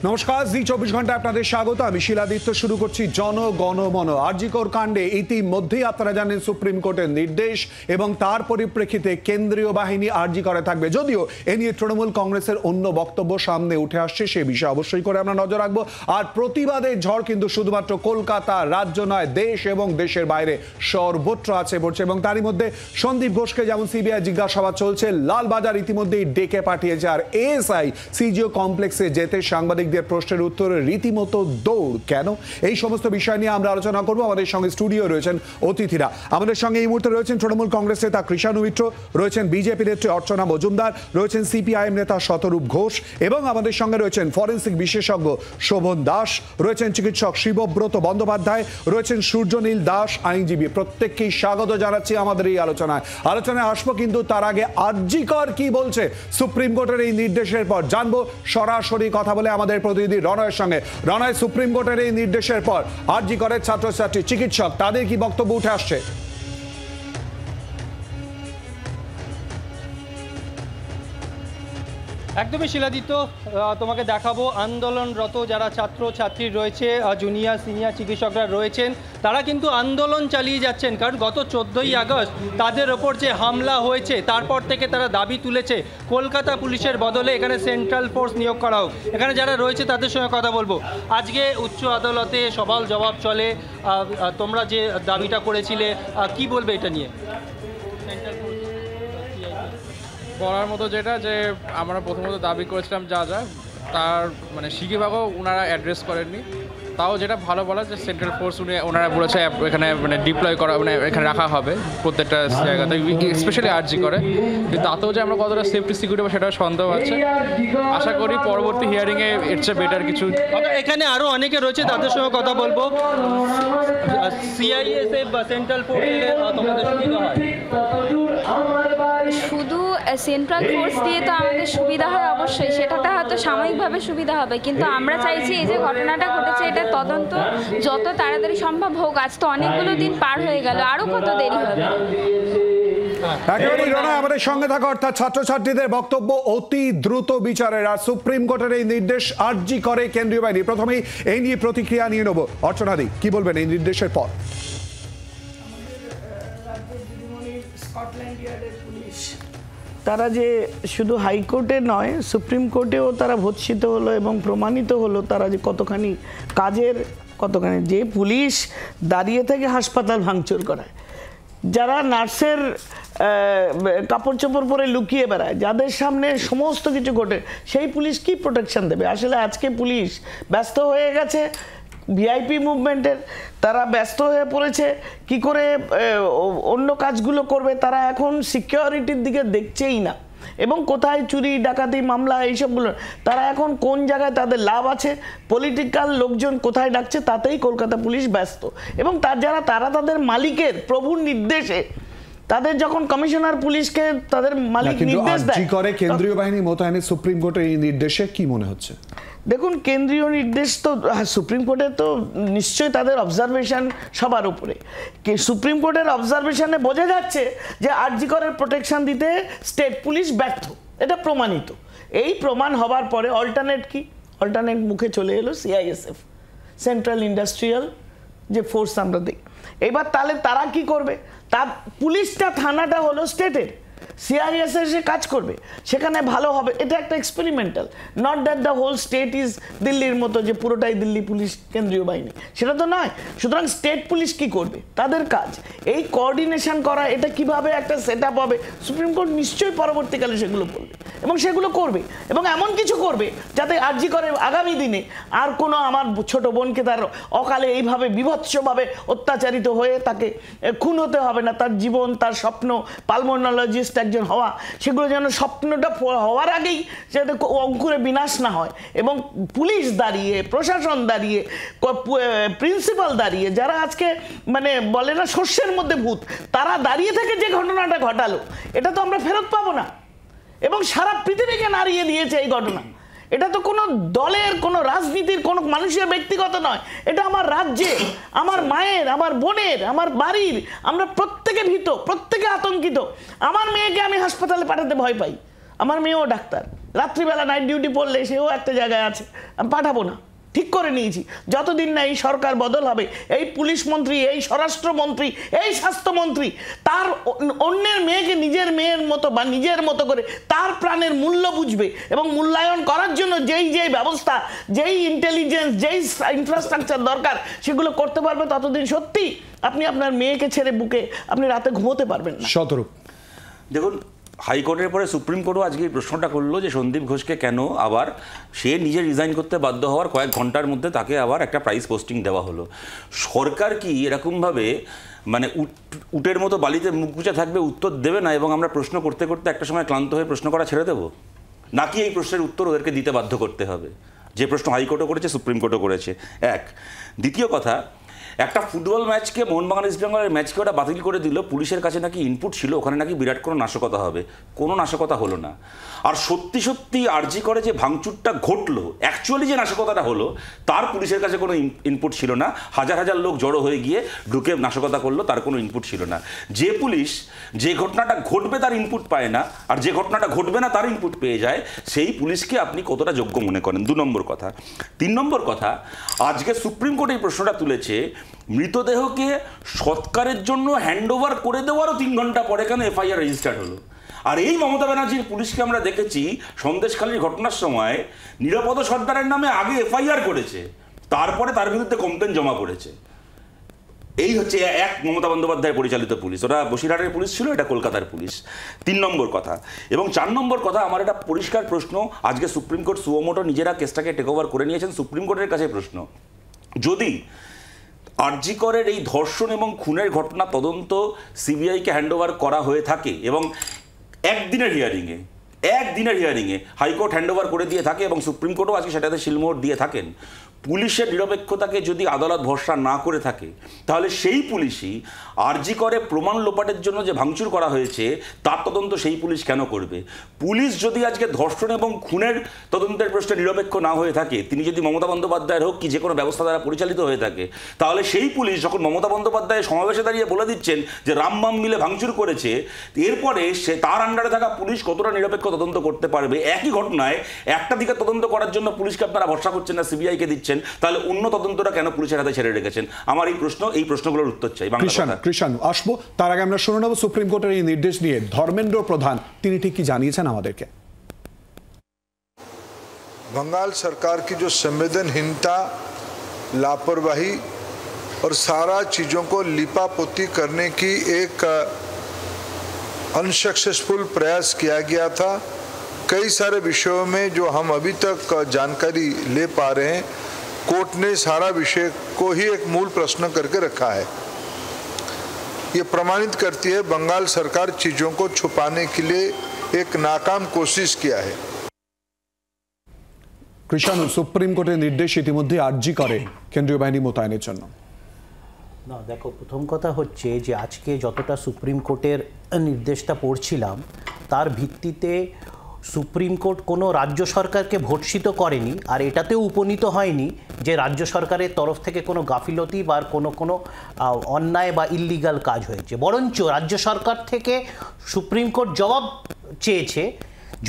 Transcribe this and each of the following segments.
নমস্কার, জি 24 ঘন্টা আপনাদের স্বাগত। আমি শিলাদিত্য। শুরু করছি জনগণমন। আরজিকর কাণ্ডে ইতিমধ্যেই আপনারা জানেন সুপ্রিম কোর্টের নির্দেশ এবং তার পরিপ্রেক্ষিতে কেন্দ্রীয় বাহিনী আরজিকরে থাকবে। যদিও এ নিয়ে তৃণমূল কংগ্রেসের অন্য বক্তব্য সামনে উঠে আসছে, সে বিষয়ে অবশ্যই করে আমরা নজর রাখবো। আর প্রতিবাদের ঝড় কিন্তু শুধুমাত্র কলকাতা রাজ্য নয়, দেশ এবং দেশের বাইরে সর্বত্র আছে পড়ছে। এবং তারই মধ্যে সন্দীপ ঘোষকে যেমন সিবিআই জিজ্ঞাসাবাদ চলছে, লালবাজার ইতিমধ্যেই ডেকে পাঠিয়েছে। আর এএসআই সিজিও কমপ্লেক্সে যেতে সাংবাদিক প্রশ্নের উত্তরে রীতিমতো দৌড় কেন? এই সমস্ত বিষয় নিয়ে আমরা আলোচনা করব। আমাদের সঙ্গে স্টুডিও রয়েছেন অতিথিরা। আমাদের সঙ্গে এই মুহূর্তে রয়েছেন তৃণমূল কংগ্রেস নেতা কৃষাণু মিত্র, রয়েছেন বিজেপি নেত্রী অর্চনা মজুমদার, রয়েছেন সিপিআইএম নেতা শতরূপ ঘোষ এবং আমাদের সঙ্গে রয়েছেন ফরেন্সিক বিশেষজ্ঞ শোভন দাস, রয়েছেন চিকিৎসক শিবব্রত বন্দ্যোপাধ্যায়, রয়েছেন সূর্যনীল দাস আইনজীবী। প্রত্যেককেই স্বাগত জানাচ্ছি আমাদের এই আলোচনায় আসবো। কিন্তু তার আগে আরজিকর কি বলছে সুপ্রিম কোর্টের এই নির্দেশের পর জানবো। সরাসরি কথা বলে আমাদের প্রতিনিধি রণয়ের সঙ্গে। রণয়, সুপ্রিম কোর্টের এই নির্দেশের পর আরজিকরের ছাত্রছাত্রী, চিকিৎসক, তাদের কি বক্তব্য উঠে আসছে? একদমই শিলাদিত্য, তোমাকে দেখাবো আন্দোলনরত যারা ছাত্র ছাত্রী রয়েছে, জুনিয়র সিনিয়র চিকিৎসকরা রয়েছেন, তারা কিন্তু আন্দোলন চালিয়ে যাচ্ছেন। কারণ গত 14ই আগস্ট তাদের ওপর যে হামলা হয়েছে তারপর থেকে তারা দাবি তুলেছে কলকাতা পুলিশের বদলে এখানে সেন্ট্রাল ফোর্স নিয়োগ করা হোক। এখানে যারা রয়েছে তাদের সঙ্গে কথা বলবো। আজকে উচ্চ আদালতে সওয়াল জবাব চলে, তোমরা যে দাবিটা করেছিলে কি বলবে এটা নিয়ে? বলার মতো যেটা যে আমরা প্রথমত দাবি করেছিলাম যা তার মানে শিখিভাগও ওনারা অ্যাড্রেস করেননি। তাও যেটা ভালো বলা যে সেন্ট্রাল ফোর্স ওনারা বলেছে এখানে মানে ডিপ্লয় করা, মানে এখানে রাখা হবে প্রত্যেকটা জায়গাতে, স্পেশালি আরজি করে। কিন্তু তাতেও যে আমরা কতটা সেফটি সিকিউরিটি হবে সেটা সন্দেহ আছে। আশা করি পরবর্তী হিয়ারিংয়ে এর চেয়ে বেটার কিছু। এখানে আরও অনেকে রয়েছে, তাদের সঙ্গে কথা বলবো। সিআইএসএফ বা সেন্ট্রাল ফোর্সে তোমাদের সুবিধা হয়? শুধু সেন্ট্রাল ফোর্স দিয়ে তো আমাদের সুবিধা হয় অবশ্যই, সেটাতে হয়তো সাময়িকভাবে সুবিধা হবে, কিন্তু আমরা চাইছি এই যে ঘটনাটা ঘটেছে এটা তদন্ত যত তাড়াতাড়ি সম্ভব হোক। আজ তো অনেকগুলো দিন পার হয়ে গেল, আরও কত দেরি হবে? একেবারেই রণা, আমাদের সঙ্গে থাকা অর্থাৎ ছাত্রছাত্রীদের বক্তব্য অতি দ্রুত বিচারের। আর সুপ্রিম কোর্টের এই নির্দেশ আরজি করে কেন্দ্রীয় বাহিনী। প্রথমেই এই নিয়ে প্রতিক্রিয়া নিয়ে নেব। অর্চনাদি, কি বলবেন এই নির্দেশের পর? তারা যে শুধু হাইকোর্টে নয়, সুপ্রিম কোর্টেও তারা ভর্ৎসিত হলো এবং প্রমাণিত হলো তারা যে কতখানি কাজের, কতখানি যে পুলিশ দাঁড়িয়ে থেকে হাসপাতাল ভাঙচুর করায়, যারা নার্সের কাপড় চোপড় পরে লুকিয়ে বেড়ায়, যাদের সামনে সমস্ত কিছু ঘটে, সেই পুলিশ কি প্রোটেকশন দেবে? আসলে আজকে পুলিশ ব্যস্ত হয়ে গেছে ভিআইপি মুভমেন্টের, তারা ব্যস্ত হয়ে পড়েছে কি করে অন্য কাজগুলো করবে। তারা এখন সিকিউরিটির দিকে দেখছেই না, এবং কোথায় চুরি ডাকাতি মামলা এইসবগুলো, তারা এখন কোন জায়গায় তাদের লাভ আছে, পলিটিক্যাল লোকজন কোথায় ডাকছে তাতেই কলকাতা পুলিশ ব্যস্ত। এবং তারা তাদের মালিকের প্রভুর নির্দেশে, তাদের যখন কমিশনার পুলিশকে তাদের মালিক নির্দেশ দেয়, কেন্দ্রীয় বাহিনী মোতায়েনের সুপ্রিম কোর্টের এই নির্দেশে কি মনে হচ্ছে? দেখুন, কেন্দ্রীয় নির্দেশ তো সুপ্রিম কোর্টের তো নিশ্চয়ই তাদের অবজারভেশন সবার উপরে। সুপ্রিম কোর্টের অবজারভেশনে বোঝা যাচ্ছে যে আরজিকরের প্রোটেকশন দিতে স্টেট পুলিশ ব্যর্থ, এটা প্রমাণিত। এই প্রমাণ হবার পরে অল্টারনেট কি? অল্টারনেট মুখে চলে এলো সিআইএসএফ, সেন্ট্রাল ইন্ডাস্ট্রিয়াল যে ফোর্স আমরা দেখি। এবার তাহলে তারা কি করবে? তার পুলিশটা, থানাটা হলো স্টেটের, সিআইএসএফ সে কাজ করবে, সেখানে ভালো হবে। এটা একটা experimental, not that the whole state is দিল্লির মতো যে পুরোটাই দিল্লি পুলিশ কেন্দ্রীয় বাহিনী, সেটা তো নয়। সুতরাং স্টেট পুলিশ কি করবে? তাদের কাজ এই কোঅর্ডিনেশন করা। এটা কিভাবে একটা সেট আপ হবে, সুপ্রিম কোর্ট নিশ্চয়ই পরবর্তীকালে সেগুলো বলবে এবং সেগুলো করবে, এবং এমন কিছু করবে যাতে আরজি করে আগামী দিনে আর কোনো আমার ছোট বোনকে তার অকালে এইভাবে বিভৎসভাবে অত্যাচারিত হয়ে তাকে খুন হতে হবে না। তার জীবন, তার স্বপ্ন, পালমোনোলজিস্ট একজন হওয়া, সেগুলো যেন স্বপ্নটা হওয়ার আগেই যাতে অঙ্কুরে বিনাশ না হয়। এবং পুলিশ দাঁড়িয়ে, প্রশাসন দাঁড়িয়ে, প্রিন্সিপাল দাঁড়িয়ে, যারা আজকে মানে বলে না শস্যের মধ্যে ভূত, তারা দাঁড়িয়ে থেকে যে ঘটনাটা ঘটালো, এটা তো আমরা ফেরত পাবো না। এবং সারা পৃথিবীকে নাড়িয়ে দিয়েছে এই ঘটনা। এটা তো কোনো দলের, কোনো রাজনীতির, কোনো মানুষের ব্যক্তিগত নয়। এটা আমার রাজ্যে, আমার মায়ের, আমার বোনের, আমার বাড়ির, আমরা প্রত্যেকে ভীত, প্রত্যেকে আতঙ্কিত। আমার মেয়েকে আমি হাসপাতালে পাঠাতে ভয় পাই, আমার মেয়েও ডাক্তার। রাত্রিবেলা নাইট ডিউটি পড়লে সেও একটা জায়গায় আছে, আমি পাঠাবো না, ঠিক করে নিয়েছি। যতদিন না এই সরকার বদল হবে, এই পুলিশ মন্ত্রী, এই স্বরাষ্ট্রমন্ত্রী, এই স্বাস্থ্যমন্ত্রী তার অন্যের মেয়েকে নিজের মেয়ের মতো বা নিজের মতো করে তার প্রাণের মূল্য বুঝবে এবং মূল্যায়ন করার জন্য যেই ব্যবস্থা, যেই ইন্টেলিজেন্স, যেই ইনফ্রাস্ট্রাকচার দরকার সেগুলো করতে পারবে, ততদিন সত্যি আপনি আপনার মেয়েকে ছেড়ে বুকে আপনি রাতে ঘুমোতে পারবেন না। শতরূপ, দেখুন, হাইকোর্টের পরে সুপ্রিম কোর্টও আজকে এই প্রশ্নটা করলো যে সন্দীপ ঘোষকে কেন আবার সে নিজে রিজাইন করতে বাধ্য হওয়ার কয়েক ঘন্টার মধ্যে তাকে আবার একটা প্রাইস পোস্টিং দেওয়া হলো। সরকার কি এরকমভাবে মানে উটের মতো বালিতে মুখ গুঁজে থাকবে, উত্তর দেবে না এবং আমরা প্রশ্ন করতে করতে একটা সময় ক্লান্ত হয়ে প্রশ্ন করা ছেড়ে দেবো? নাকি এই প্রশ্নের উত্তর ওদেরকে দিতে বাধ্য করতে হবে? যে প্রশ্ন হাইকোর্টও করেছে, সুপ্রিম কোর্টও করেছে। এক, দ্বিতীয় কথা, একটা ফুটবল ম্যাচকে, মোহনবাগান ইস্ট বেঙ্গলের ম্যাচকে ওটা বাতিল করে দিল, পুলিশের কাছে নাকি ইনপুট ছিল ওখানে নাকি বিরাট কোনো নাশকতা হবে, কোনো নাশকতা হলো না। আর সত্যি সত্যি আরজি করে যে ভাঙচুরটা ঘটলো, অ্যাকচুয়ালি যে নাশকতাটা হলো তার পুলিশের কাছে কোনো ইনপুট ছিল না। হাজার হাজার লোক জড়ো হয়ে গিয়ে ঢুকে নাশকতা করলো, তার কোনো ইনপুট ছিল না। যে পুলিশ যে ঘটনাটা ঘটবে তার ইনপুট পায় না, আর যে ঘটনাটা ঘটবে না তার ইনপুট পেয়ে যায়, সেই পুলিশকে আপনি কতটা যোগ্য মনে করেন? 2 নম্বর কথা। 3 নম্বর কথা, আজকে সুপ্রিম কোর্ট এই প্রশ্নটা তুলেছে, মৃতদেহকে সৎকারের জন্য হ্যান্ডওভার করে দেওয়ারও 3 ঘন্টা পরে কেন এফআইআর রেজিস্টার্ড হলো? আর এই মমতা ব্যানার্জির পুলিশকে আমরা দেখেছি সন্দেশখালীর ঘটনার সময় নিরাপদ সর্দারের নামে আগে এফআইআর করেছে, তারপরে তার বিরুদ্ধে কমপ্লেন জমা করেছে। এই হচ্ছে এক মমতা বন্দ্যোপাধ্যায় পরিচালিত পুলিশ। ওরা বসিরহাটের পুলিশ ছিল, এটা কলকাতার পুলিশ। 3 নম্বর কথা। এবং 4 নম্বর কথা, আমার একটা পরিষ্কার প্রশ্ন, আজকে সুপ্রিম কোর্ট সুমোটো নিজেরা কেসটাকে টেক ওভার করে নিয়েছেন, সুপ্রিম কোর্টের কাছে প্রশ্ন, যদি আরজি করের এই ধর্ষণ এবং খুনের ঘটনা তদন্ত সিবিআইকে হ্যান্ডওভার করা হয়ে থাকে এবং একদিনের হিয়ারিংয়ে হাইকোর্ট হ্যান্ডওভার করে দিয়ে থাকে এবং সুপ্রিম কোর্টও আজকে সেটাতে শিলমোহর দিয়ে থাকেন, পুলিশের নিরপেক্ষতাকে যদি আদালত ভরসা না করে থাকে, তাহলে সেই পুলিশই আরজি করে প্রমাণ লোপাটের জন্য যে ভাঙচুর করা হয়েছে তার তদন্ত সেই পুলিশ কেন করবে? পুলিশ যদি আজকে ধর্ষণ এবং খুনের তদন্তের প্রশ্নে নিরপেক্ষ না হয়ে থাকে, তিনি যদি মমতা বন্দ্যোপাধ্যায়ের হোক কি যে কোনো ব্যবস্থা দ্বারা পরিচালিত হয়ে থাকে, তাহলে সেই পুলিশ যখন মমতা বন্দ্যোপাধ্যায়ের সমাবেশে দাঁড়িয়ে বলে দিচ্ছেন যে রামবাম মিলে ভাঙচুর করেছে, এরপরে সে তার আন্ডারে থাকা পুলিশ কতটা নিরপেক্ষ তদন্ত করতে পারবে? একই ঘটনায় একটা দিকে তদন্ত করার জন্য পুলিশকে আপনারা ভরসা করছেন না, সিবিআইকে দিচ্ছেন, তাহলে অন্য তদন্তটা কেন পুলিশের হাতে ছেড়ে রেখেছেন? আমার এই প্রশ্ন, এই প্রশ্নগুলোর উত্তর চাই। কৃষাণু আসবো, তার আগে আমরা শুনে নেব সুপ্রিম কোর্টের এই নির্দেশ নিয়ে ধর্মেন্দ্র প্রধান তিনি ঠিক কি জানিয়েছেন আমাদেরকে। बंगाल सरकार की जो संवेदनहीनता, लापरवाही और सारा चीज़ों को लिपापोती करने की एक अनसक्सेसफुल प्रयास किया गया था, कई सारे विषयों में जो हम अभी तक जानकारी ले पा रहे हैं, कोर्ट ने सारा विषय को ही एक मूल प्रश्न करके रखा है। ये प्रमाणित करती है बंगाल सरकार चीज़ों को छुपाने के लिए एक नाकाम कोशिश किया है। কৃষাণু, সুপ্রিম কোর্টের নির্দেশ ইতিমধ্যে আরজি করে কেন্দ্রীয় বাহিনী মোতায়েনের জন্য। না দেখো, প্রথম কথা হচ্ছে যে আজকে যতটা সুপ্রিম কোর্টের নির্দেশটা পড়ছিলাম তার ভিত্তিতে সুপ্রিম কোর্ট কোনো রাজ্য সরকারকে ভর্ৎসিত করেনি, আর এটাতেও উপনীত হয়নি যে রাজ্য সরকারের তরফ থেকে কোনো গাফিলতি বা কোনো অন্যায় বা ইল্লিগাল কাজ হয়েছে। বরঞ্চ রাজ্য সরকার থেকে সুপ্রিম কোর্ট জবাব চেয়েছে।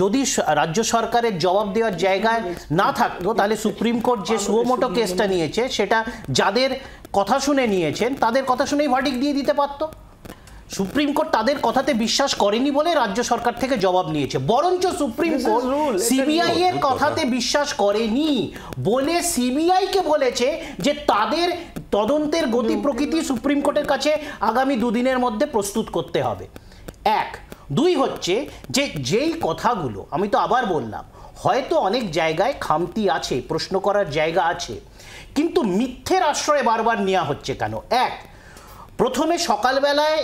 যদি রাজ্য সরকারের জবাব দেওয়ার জায়গায় না থাকতো তাহলে সুপ্রিম কোর্ট যে সুমোটো কেসটা নিয়েছে সেটা যাদের কথা শুনে নিয়েছেন তাদের কথা শুনেই ভার্ডিক্ট দিয়ে দিতে পারতো। সুপ্রিম কোর্ট তাদের কথাতে বিশ্বাস করেনি বলে রাজ্য সরকার থেকে জবাব নিয়েছে। বরঞ্চ সুপ্রিম কোর্ট সিবিআই এর কথাতে বিশ্বাস করেনি বলে সিবিআইকে বলেছে যে তাদের তদন্তের গতি প্রকৃতি সুপ্রিম কোর্টের কাছে আগামী 2 দিনের মধ্যে প্রস্তুত করতে হবে। 1, 2 হচ্ছে যে যেই কথাগুলো আমি তো আবার বললাম, হয়তো অনেক জায়গায় খামতি আছে, প্রশ্ন করার জায়গা আছে, কিন্তু মিথ্যের আশ্রয় বারবার নেওয়া হচ্ছে কেন? 1, প্রথমে সকালবেলায়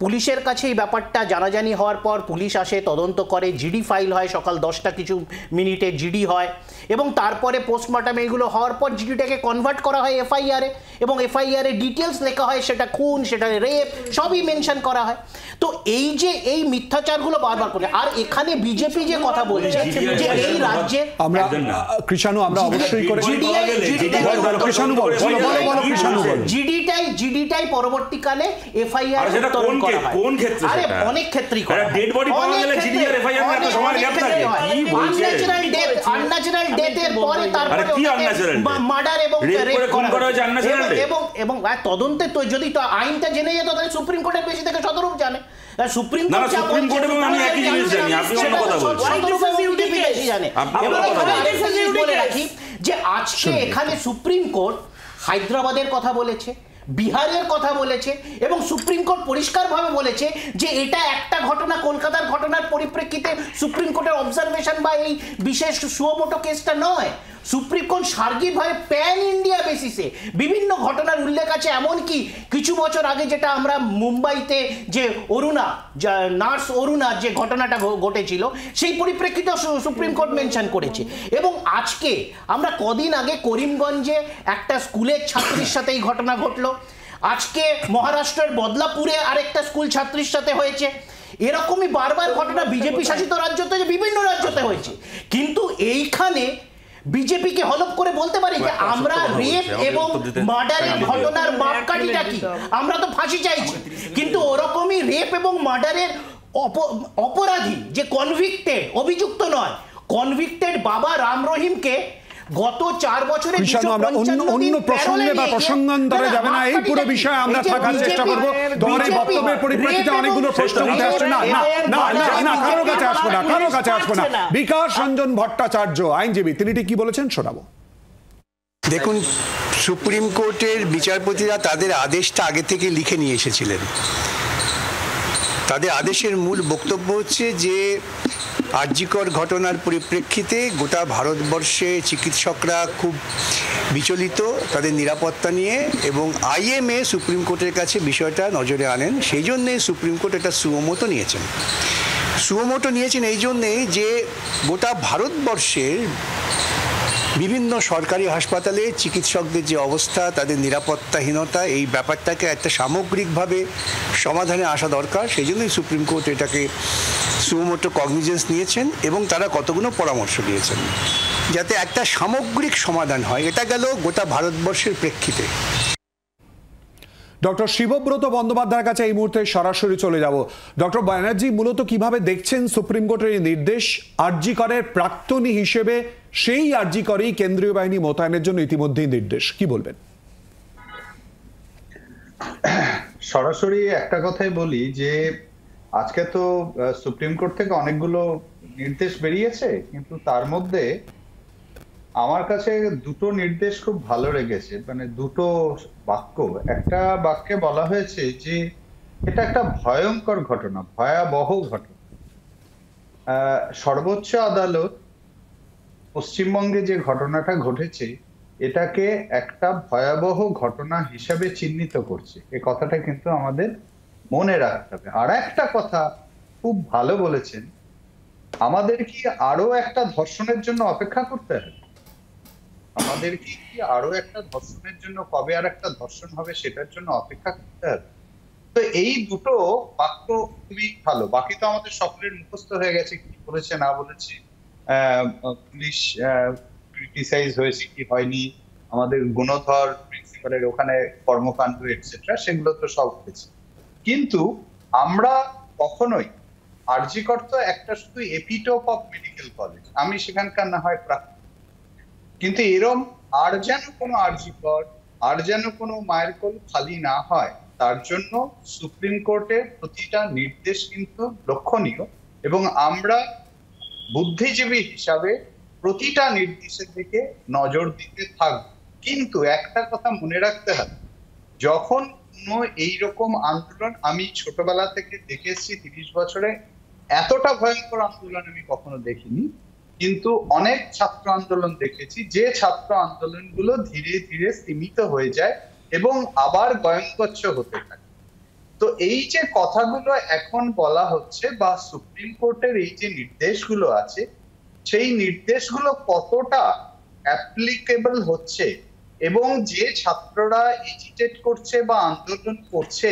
পুলিশের কাছে এই ব্যাপারটা জানাজানি হওয়ার পর পুলিশ আসে, তদন্ত করে, জিডি ফাইল হয়, সকাল 10টা কিছু মিনিটে জিডি হয় এবং তারপরে পোস্টমর্টম এইগুলো হওয়ার পর জিডিটাকে কনভার্ট করা হয় এফআইআরে এবং এফআইআরে ডিটেলস লেখা হয়, সেটা খুন, সেটা রেপ, সবই মেনশন করা হয়। তো এই যে এই মিথ্যাচারগুলো বারবার করে, আর এখানে বিজেপি যে কথা বলছে যে এই রাজ্যে আমরা কৃষাণু আমরা অবশ্যই করে জিডিটাই পরবর্তীকালে এফআইআর করা হয়। কোন ক্ষেত্রে আরে সেটা? অনেক ক্ষেত্রেই করা হয়। ডেড বডি পাওয়া গেলে জিডিআর এফআইআর এত সময় গ্যাপ থাকে, কি বলছে? আনন্যাচারাল ডেথের পরে তারপরে আরে কি unnatural death? মার্ডার এবং Rape রেপ করে খুন করা হয়েছে unnatural death? এবং তদন্তে তো যদি তো আইনটা জেনে যেত তাহলে সুপ্রিম কোর্টের বেশি থেকে শতরূপ জানে। সুপ্রিম না, কোর্ট সুপ্রিম কোর্ট এবং আমি একই জিনিস জানি, আপনি অন্য কথা বলছেন। বেশি জানে। আপনি এবং অন্য কথা এখানে বলছেন। একটা জিনিস বলে রাখি যে আজকে এখানে সুপ্রিম কোর্ট হায়দ্রাবাদের কথা বলেছে, বিহারের কথা বলেছে এবং সুপ্রিম কোর্ট পরিষ্কারভাবে বলেছে যে এটা একটা ঘটনা, কলকাতার ঘটনার পরিপ্রেক্ষিতে সুপ্রিম কোর্টের অবজারভেশন বা এই বিশেষ সুমোটো কেসটা নয়। সুপ্রিম কোর্ট সার্বিকভাবে প্যান ইন্ডিয়া বেসিসে বিভিন্ন ঘটনার উল্লেখ আছে। এমনকি কিছু বছর আগে যেটা আমরা মুম্বাইতে যে নার্স অরুণার যে ঘটনাটা ঘটেছিল সেই পরিপ্রেক্ষিতে সুপ্রিম কোর্ট মেনশন করেছে। এবং আজকে আমরা কদিন আগে করিমগঞ্জে একটা স্কুলের ছাত্রীর সাথে এই ঘটনা ঘটলো, আজকে মহারাষ্ট্রের বদলাপুরে আরেকটা স্কুল ছাত্রীর সাথে হয়েছে। এরকমই বারবার ঘটনা বিজেপি শাসিত রাজ্যতে বিভিন্ন রাজ্যতে হয়েছে। কিন্তু এইখানে বিজেপিকে হলপ করে বলতে পারি যে আমরা রেপ এবং মার্ডারের ঘটনার মাপকাঠিটা কি, আমরা তো ফাঁসি চাইছি, কিন্তু ওরকমই রেপ এবং মার্ডারের অপরাধী যে কনভিক্টেড, অভিযুক্ত নয়, কনভিক্টেড বাবা রাম রহিমকে গত 4 বছরে আমরা অন্য প্রসঙ্গে বা প্রসঙ্গান্তরে যাবে না, এই পুরো বিষয়ে আমরা থাকার চেষ্টা করব। তোমার এই বক্তব্যের পরিপ্রেক্ষিতে অনেকগুলো প্রশ্ন উঠে আসছে। না না না না না, কারো কাছে আসবো না, কারো কাছে আসবো না। বিকাশ রঞ্জন ভট্টাচার্য আইনজীবী, তিনি ঠিক কি বলেছেন শোনাবো। দেখুন, সুপ্রিম কোর্টের বিচারপতিরা তাদের আদেশটা আগে থেকে লিখে নিয়ে এসেছিলেন। তাদের আদেশের মূল বক্তব্য হচ্ছে যে আরজিকর ঘটনার পরিপ্রেক্ষিতে গোটা ভারতবর্ষে চিকিৎসকরা খুব বিচলিত তাদের নিরাপত্তা নিয়ে, এবং আইএমএ সুপ্রিম কোর্টের কাছে বিষয়টা নজরে আনেন। সেই জন্যে সুপ্রিম কোর্ট একটা সুমোটো নিয়েছেন। সুমোটো নিয়েছেন এই জন্যে যে গোটা ভারতবর্ষের বিভিন্ন সরকারি হাসপাতালে চিকিৎসকদের যে অবস্থা, তাদের নিরাপত্তাহীনতা, এই ব্যাপারটাকে একটা সামগ্রিকভাবে সমাধানে আসা দরকার। সেই জন্যই সুপ্রিম কোর্ট এটাকে সুমোটো কগনিজেন্স নিয়েছেন এবং তারা কতগুলো পরামর্শ দিয়েছেন যাতে একটা সামগ্রিক সমাধান হয়। এটা গেল গোটা ভারতবর্ষের প্রেক্ষিতে। ডক্টর শিবব্রত বন্দ্যোপাধ্যায়ের কাছে এই মুহূর্তে সরাসরি চলে যাব। ডক্টর ব্যানার্জি, মূলত কিভাবে দেখছেন সুপ্রিম কোর্টের এই নির্দেশ? আরজি করের প্রাক্তনী হিসেবে সেই আরজি করেই কেন্দ্রীয় বাহিনী মোতায়েনের জন্য ইতিমধ্যেই নির্দেশ, কি বলবেন? সরাসরি একটা কথাই বলি যে আজকে তো সুপ্রিম কোর্ট থেকে অনেকগুলো নির্দেশ বেরিয়েছে, কিন্তু তার মধ্যে আমার কাছে দুটো নির্দেশ খুব ভালো লেগেছে। মানে দুটো বাক্য, একটা বাক্যে বলা হয়েছে যে এটা একটা ভয়ঙ্কর ঘটনা, ভয়াবহ ঘটনা। সর্বোচ্চ আদালত পশ্চিমবঙ্গে যে ঘটনাটা ঘটেছে এটাকে একটা ভয়াবহ ঘটনা হিসাবে চিহ্নিত করছে। এই কথাটা কিন্তু আমাদের মনে রাখতে হবে। আর একটা কথা খুব ভালো বলেছেন, আমাদের কি আরো একটা ধর্ষণের জন্য অপেক্ষা করতে হবে? আমাদের কি আরো একটা ধর্ষণের জন্য, কবে আর একটা ধর্ষণ হবে সেটার জন্য অপেক্ষা করতে হবে? তো এই দুটো বাক্য খুবই ভালো। বাকি তো আমাদের সকলের মুখস্থ হয়ে গেছে, কি বলেছে না বলেছে, পুলিশ ক্রিটিসাইজ হয়েছে কি হয়নি, আমাদের গুণধর প্রিন্সিপালের ওখানে কর্মকাণ্ড এটসেট্রা, সেগুলো তো সব হয়েছে। কিন্তু আমরা কখনোই, আরজি কর তো একটা শুধু এপিটপ অফ মেডিকেল কলেজ, আমি সেখানকার না হয় প্রাক্তন, কিন্তু এরম আর যেন কোনো আরজি কর, আর যেন কোনো মায়ের কোল খালি না হয়, তার জন্য সুপ্রিম কোর্টের প্রতিটা নির্দেশ কিন্তু লক্ষণীয়, এবং আমরা বুদ্ধিজীবী হিসাবে প্রতিটা নির্দেশের দিকে নজর দিতে থাকবো। কিন্তু একটা কথা মনে রাখতে হবে, যখন কোনো এইরকম আন্দোলন, আমি ছোটবেলা থেকে দেখে এসেছি 30 বছরে, এতটা ভয়ঙ্কর আন্দোলন আমি কখনো দেখিনি, কিন্তু অনেক ছাত্র আন্দোলন দেখেছি যে ছাত্র আন্দোলনগুলো ধীরে ধীরে সীমিত হয়ে যায় এবং আবার গয়ঙ্কচ্ছ হতে থাকে। তো এই যে কথাগুলো এখন বলা হচ্ছে বা সুপ্রিম কোর্টের এই যে নির্দেশগুলো আছে, সেই নির্দেশগুলো কতটা অ্যাপ্লিকেবল হচ্ছে, এবং যে ছাত্ররা এজিটেট করছে বা আন্দোলন করছে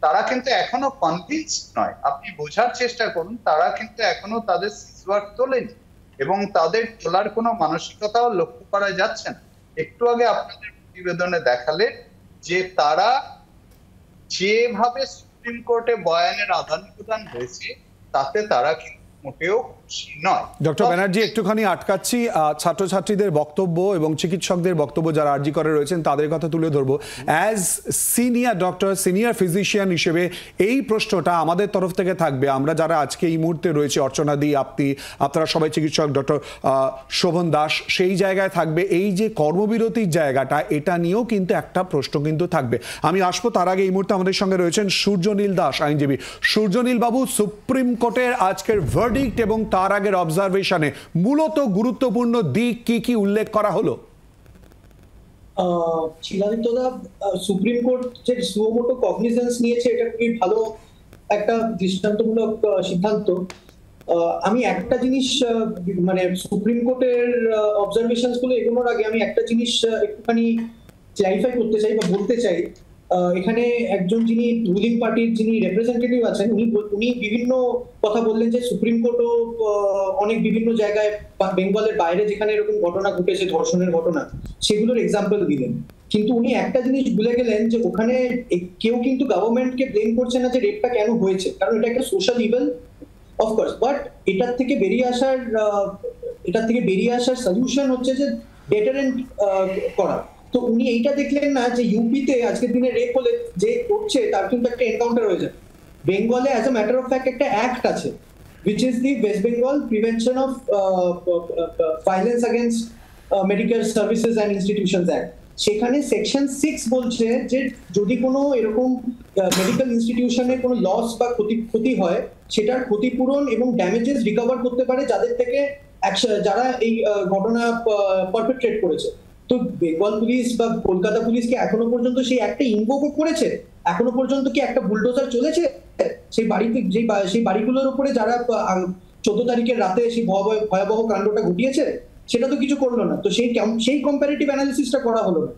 তারা কিন্তু এখনো কনভিন্সড নয়। আপনি বোঝার চেষ্টা করুন, তারা কিন্তু এখনো তাদের সিজওয়ার্ড তোলেনি এবং তাদের তোলার কোনো মানসিকতাও লক্ষ্য করা যাচ্ছে না। একটু আগে আপনাদের প্রতিবেদনে দেখালে যে তারা যেভাবে সুপ্রিম কোর্টে বয়ানের আদান প্রদান হয়েছে তাতে তারা কিন্তু মোটেও খুশি নয়। ডক্টর ব্যানার্জি, একটুখানি আটকাচ্ছি, ছাত্রছাত্রীদের বক্তব্য এবং চিকিৎসকদের বক্তব্য যারা আরজি করে রয়েছেন তাদের কথা তুলে ধরবো। As senior doctor, senior physician হিসেবে এই প্রশ্নটা আমাদের তরফ থেকে থাকবে। আমরা যারা আজকে এই মুহূর্তে রয়েছে, অর্চনা দি, আপনারা সবাই চিকিৎসক, ডক্টর শোভন দাস, সেই জায়গায় থাকবে এই যে কর্মবিরতির জায়গাটা, এটা নিয়েও কিন্তু একটা প্রশ্ন কিন্তু থাকবে। আমি আসবো, তার আগে এই মুহূর্তে আমাদের সঙ্গে রয়েছেন সূর্যনীল দাস, আইনজীবী। সূর্যনীল বাবু, সুপ্রিম কোর্টের আজকের ভার্ডিক্ট এবং তার আগের অবজারভেশনে মূলত গুরুত্বপূর্ণ দিক কি কি উল্লেখ করা হলো? শিলাদিত্যদা, সুপ্রিম কোর্ট যে সুমোটো কগনিজেন্স নিয়েছে এটা খুবই ভালো একটা দৃষ্টান্তমূলক সিদ্ধান্ত। আমি একটা জিনিস, মানে সুপ্রিম কোর্টের অবজারভেশনস গুলো এগোনোর আগে আমি একটা জিনিস একটুখানি ক্লারিফাই করতে চাই বা বলতে চাই। এখানে একজন যিনি রুলিং পার্টির যিনি রিপ্রেজেন্টেটিভ আছেন, উনি বিভিন্ন কথা বললেন যে সুপ্রিম কোর্টও অনেক বিভিন্ন জায়গায় বেঙ্গলের বাইরে যেখানে এরকম ঘটনা ঘটেছে, ধর্ষণের ঘটনা, সেগুলোর এক্সাম্পল দিলেন। কিন্তু উনি একটা জিনিস ভুলে গেলেন যে ওখানে কেউ কিন্তু গভর্নমেন্টকে ব্লেম করছে না যে রেপটা কেন হয়েছে, কারণ এটা একটা সোশ্যাল ইভেল অফকোর্স, বাট এটার থেকে বেরিয়ে আসার সলিউশন হচ্ছে যে ডেটারেন্ট করা। তো উনি এইটা দেখলেন না যে ইউপিতে আজকের দিনে রেপ হলে যে করছে তার কিন্তু একটা এনকাউন্টার হয়ে যায়। বেঙ্গলে as a matter of fact একটা অ্যাক্ট আছে, which is the West Bengal Prevention of Violence Against Medical Services and Institutions Act। সেখানে সেকশন 6 বলছে যে যদি কোনো এরকম মেডিকেল ইনস্টিটিউশনে কোনো লস বা ক্ষতি হয়, সেটার ক্ষতিপূরণ এবং ড্যামেজেস রিকভার করতে পারে যাদের থেকে যারা এই ঘটনা পারপেট্রেট করেছে। তো বেঙ্গল পুলিশ বা কলকাতা পুলিশ কি এখনো পর্যন্ত সেই একটা ইনভোক করেছে? এখনো পর্যন্ত কি একটা বুলডোজার চলেছে সেই বাড়িতে, সেই বাড়িগুলোর উপরে যারা 14 তারিখের রাতে সেই ভয়াবহ কাণ্ডটা ঘটিয়েছে? সেটা তো কিছু করলো না। তো সেই কম্পারেটিভ অ্যানালিসিসটা করা হলো না।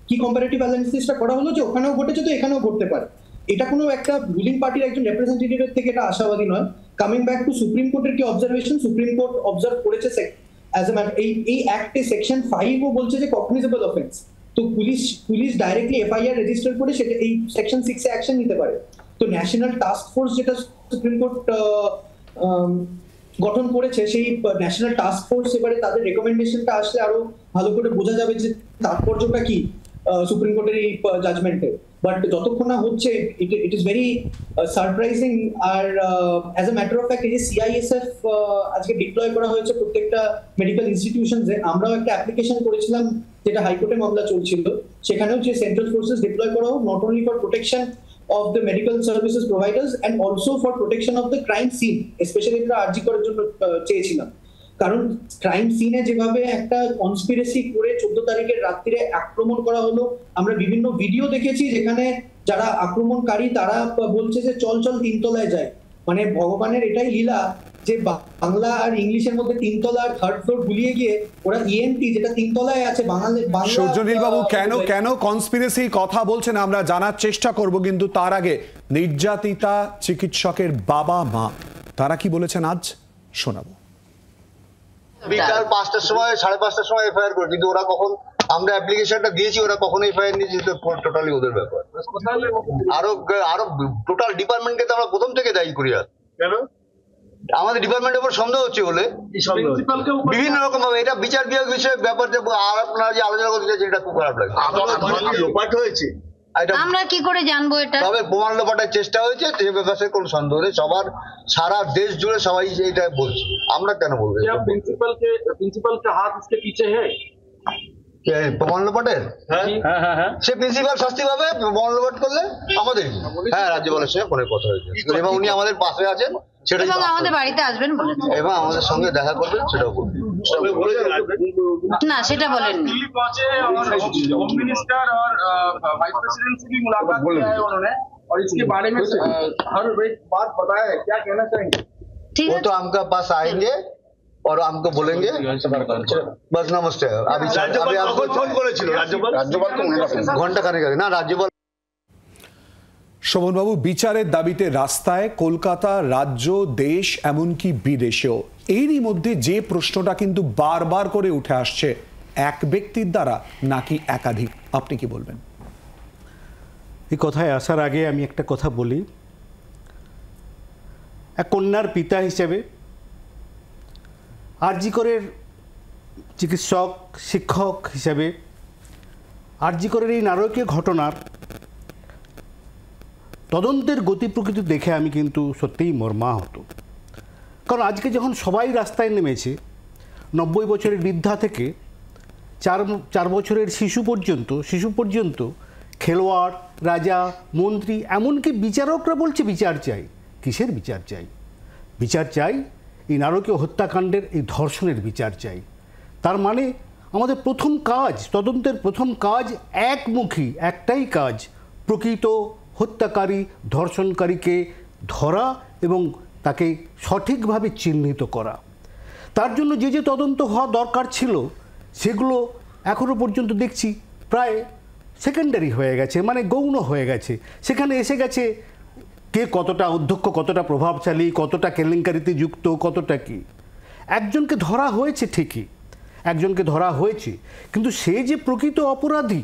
কি কম্পারেটিভ অ্যানালিসিসটা করা হলো যে ওখানেও ঘটেছে তো এখানেও ঘটতে পারে। এটা কোনো একটা রুলিং পার্টির একজন রিপ্রেজেন্টেটিভের থেকে এটা আশাবাদী নয়। কামিং ব্যাক টু সুপ্রিম কোর্টের কি অবজারভেশন, সুপ্রিম কোর্ট অবজার্ভ করেছে অ্যাজ এ ম্যাটার এই অ্যাক্টে সেকশন 5ও বলছে যে কগনিজেবল অফেন্স। তো পুলিশ ডাইরেক্টলি এফআইআর রেজিস্টার করে সেটা এই সেকশন 6 এ অ্যাকশন নিতে পারে। তো ন্যাশনাল টাস্ক ফোর্স যেটা সুপ্রিম কোর্ট গঠন করেছে, সেই ন্যাশনাল টাস্ক ফোর্স এবারে তাদের রেকমেন্ডেশনটা আসলে আরো ভালো করে বোঝা যাবে যে তাৎপর্যটা কি সুপ্রিম কোর্টের এই জাজমেন্টে। বাট যতক্ষণ না হচ্ছে ইট ইজ ভেরি সারপ্রাইজিং। আর as a matter of fact এই যে সিআইএসএফ আজকে ডিপ্লয় করা হয়েছে প্রত্যেকটা মেডিকেল ইনস্টিটিউশনসে, আমরাও একটা অ্যাপ্লিকেশন করেছিলাম যেটা হাইকোর্টে মামলা চলছিল, সেখানেও যে সেন্ট্রাল ফোর্সেস ডিপ্লয় করা হোক, not only for protection of the medical services providers and also for protection of the crime scene, especially আমরা আরজি করার জন্য চেয়েছিলাম। কারণ ক্রাইম সিনে যেভাবে একটা কনস্পিরেসি করে 14 তারিখের রাত্রিরে আক্রমণ করা হলো, আমরা বিভিন্ন ভিডিও দেখেছি যেখানে যারা আক্রমণকারী তারা বলছে যে চল তিনতলায় যায়। মানে ভগবানের এটাই লীলা যে বাংলা আর ইংলিশের মধ্যে 3 তলা আর 3rd ফ্লোর ভুলিয়ে গিয়ে ওরা ইএনটি যেটা 3 তলায় আছে বাংলা। সূর্যনীল বাবু, কেন কনস্পিরেসি কথা বলছেন আমরা জানার চেষ্টা করব, কিন্তু তার আগে নির্যাতিতা চিকিৎসকের বাবা মা তারা কি বলেছেন আজ শোনাবো। বিকাল 5টার সময় 5:30টার সময় এফআইআর করে, কিন্তু ওরা কখন আমরা অ্যাপ্লিকেশনটা দিয়েছি ওরা কখন এফআইআর নিয়েছে টোটালি ওদের ব্যাপার। আরো টোটাল ডিপার্টমেন্টকে তো আমরা প্রথম থেকে দায়ী করি। আর কেন আমাদের ডিপার্টমেন্টের উপর সন্দেহ হচ্ছে বলে বিভিন্ন রকম ভাবে এটা বিচার বিভাগ বিষয়ে ব্যাপার। আর আপনারা যে আলোচনা করতে চাইছেন এটা খুব খারাপ লাগে। লোপাট হয়েছে আমরা কি করে জানবো এটা? তবে প্রমাণ লোপাটের চেষ্টা হয়েছে, সে ব্যাপারে কোনো সন্দেহ নেই। সবার সারা দেশ জুড়ে সবাই এটা বলছে, আমরা কেন বলবো? प्रिंसिपल के हाथ इसके पीछे है প্রমাণ লোপাটের? সে প্রিন্সিপাল শাস্তি পাবে প্রমাণ লোপাট করলে আমাদের। হ্যাঁ, রাজ্যপালের সঙ্গে ফোনে কথা হয়েছে এবং উনি আমাদের পাশে আছেন, সেটাই আমাদের বাড়িতে আসবেন বলেছেন এবং আমাদের সঙ্গে দেখা করবেন সেটাও বলবেন। না, সেটা বলেননি। होम मिनिस्टर और वाइस प्रेसिडेंट से भी मुलाकात किया है उन्होंने और इसके बारे में हर बात बताया है। क्या कहना चाहेंगे? वो तो हमका पास आएंगे और हमको बोलेंगे बस नमस्ते। अभी आपको फोन করেছিল রাজ্যপাল ঘন্টা খানেক আগে না রাজ্যপাল। শোভনবাবু, বিচারের দাবিতে রাস্তায় কলকাতা, রাজ্য, দেশ, এমনকি বিদেশেও এরই মধ্যে যে প্রশ্নটা কিন্তু বারবার করে উঠে আসছে, এক ব্যক্তির দ্বারা নাকি একাধিক, আপনি কি বলবেন? এই কথায় আসার আগে আমি একটা কথা বলি। এক কন্যার পিতা হিসেবে আরজি করের চিকিৎসক শিক্ষক হিসেবে আরজি করের এই নারকীয় ঘটনার তদন্তের গতি প্রকৃতি দেখে আমি কিন্তু সত্যিই মর্মাহত। কারণ আজকে যখন সবাই রাস্তায় নেমেছে, 90 বছরের বৃদ্ধা থেকে 4 বছরের শিশু পর্যন্ত খেলোয়াড়, রাজা, মন্ত্রী, এমনকি বিচারকরা বলছে বিচার চাই। কিসের বিচার চাই? বিচার চাই এই নারকীয় হত্যাকাণ্ডের, এই ধর্ষণের বিচার চাই। তার মানে আমাদের প্রথম কাজ, তদন্তের প্রথম কাজ একমুখী, একটাই কাজ, প্রকৃত হত্যাকারী, ধর্ষণকারীকে ধরা এবং তাকে সঠিকভাবে চিহ্নিত করা। তার জন্য যে যে তদন্ত হওয়া দরকার ছিল সেগুলো এখনও পর্যন্ত দেখছি প্রায় সেকেন্ডারি হয়ে গেছে, মানে গৌণ হয়ে গেছে। সেখানে এসে গেছে কে কতটা অধ্যক্ষ, কতটা প্রভাবশালী, কতটা কেলেঙ্কারিতে যুক্ত, কতটা কি। একজনকে ধরা হয়েছে ঠিকই, একজনকে ধরা হয়েছে, কিন্তু সে যে প্রকৃত অপরাধী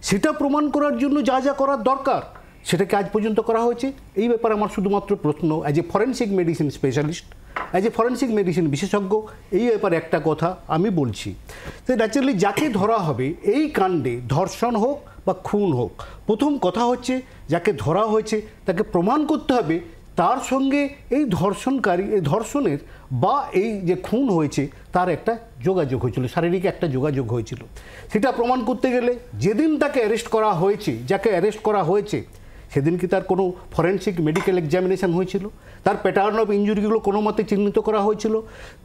সেটা প্রমাণ করার জন্য যা যা করার দরকার সেটাকে আজ পর্যন্ত করা হয়েছে। এই ব্যাপারে আমার শুধুমাত্র প্রশ্ন, as a forensic medicine specialist, as a forensic medicine বিশেষজ্ঞ, এই ব্যাপারে একটা কথা আমি বলছি। তো ন্যাচারালি যাকে ধরা হবে এই কাণ্ডে, ধর্ষণ হোক বা খুন হোক, প্রথম কথা হচ্ছে যাকে ধরা হয়েছে তাকে প্রমাণ করতে হবে তার সঙ্গে এই ধর্ষণকারী, এই ধর্ষণের বা এই যে খুন হয়েছে তার একটা যোগাযোগ হয়েছিল, শারীরিক একটা যোগাযোগ হয়েছিল। সেটা প্রমাণ করতে গেলে যেদিন তাকে অ্যারেস্ট করা হয়েছে, যাকে অ্যারেস্ট করা হয়েছে, সেদিন কি তার কোনো ফরেনসিক মেডিকেল এক্সামিনেশন হয়েছিল? তার প্যাটার্ন অফ ইঞ্জুরিগুলো কোনো মতে চিহ্নিত করা হয়েছিল?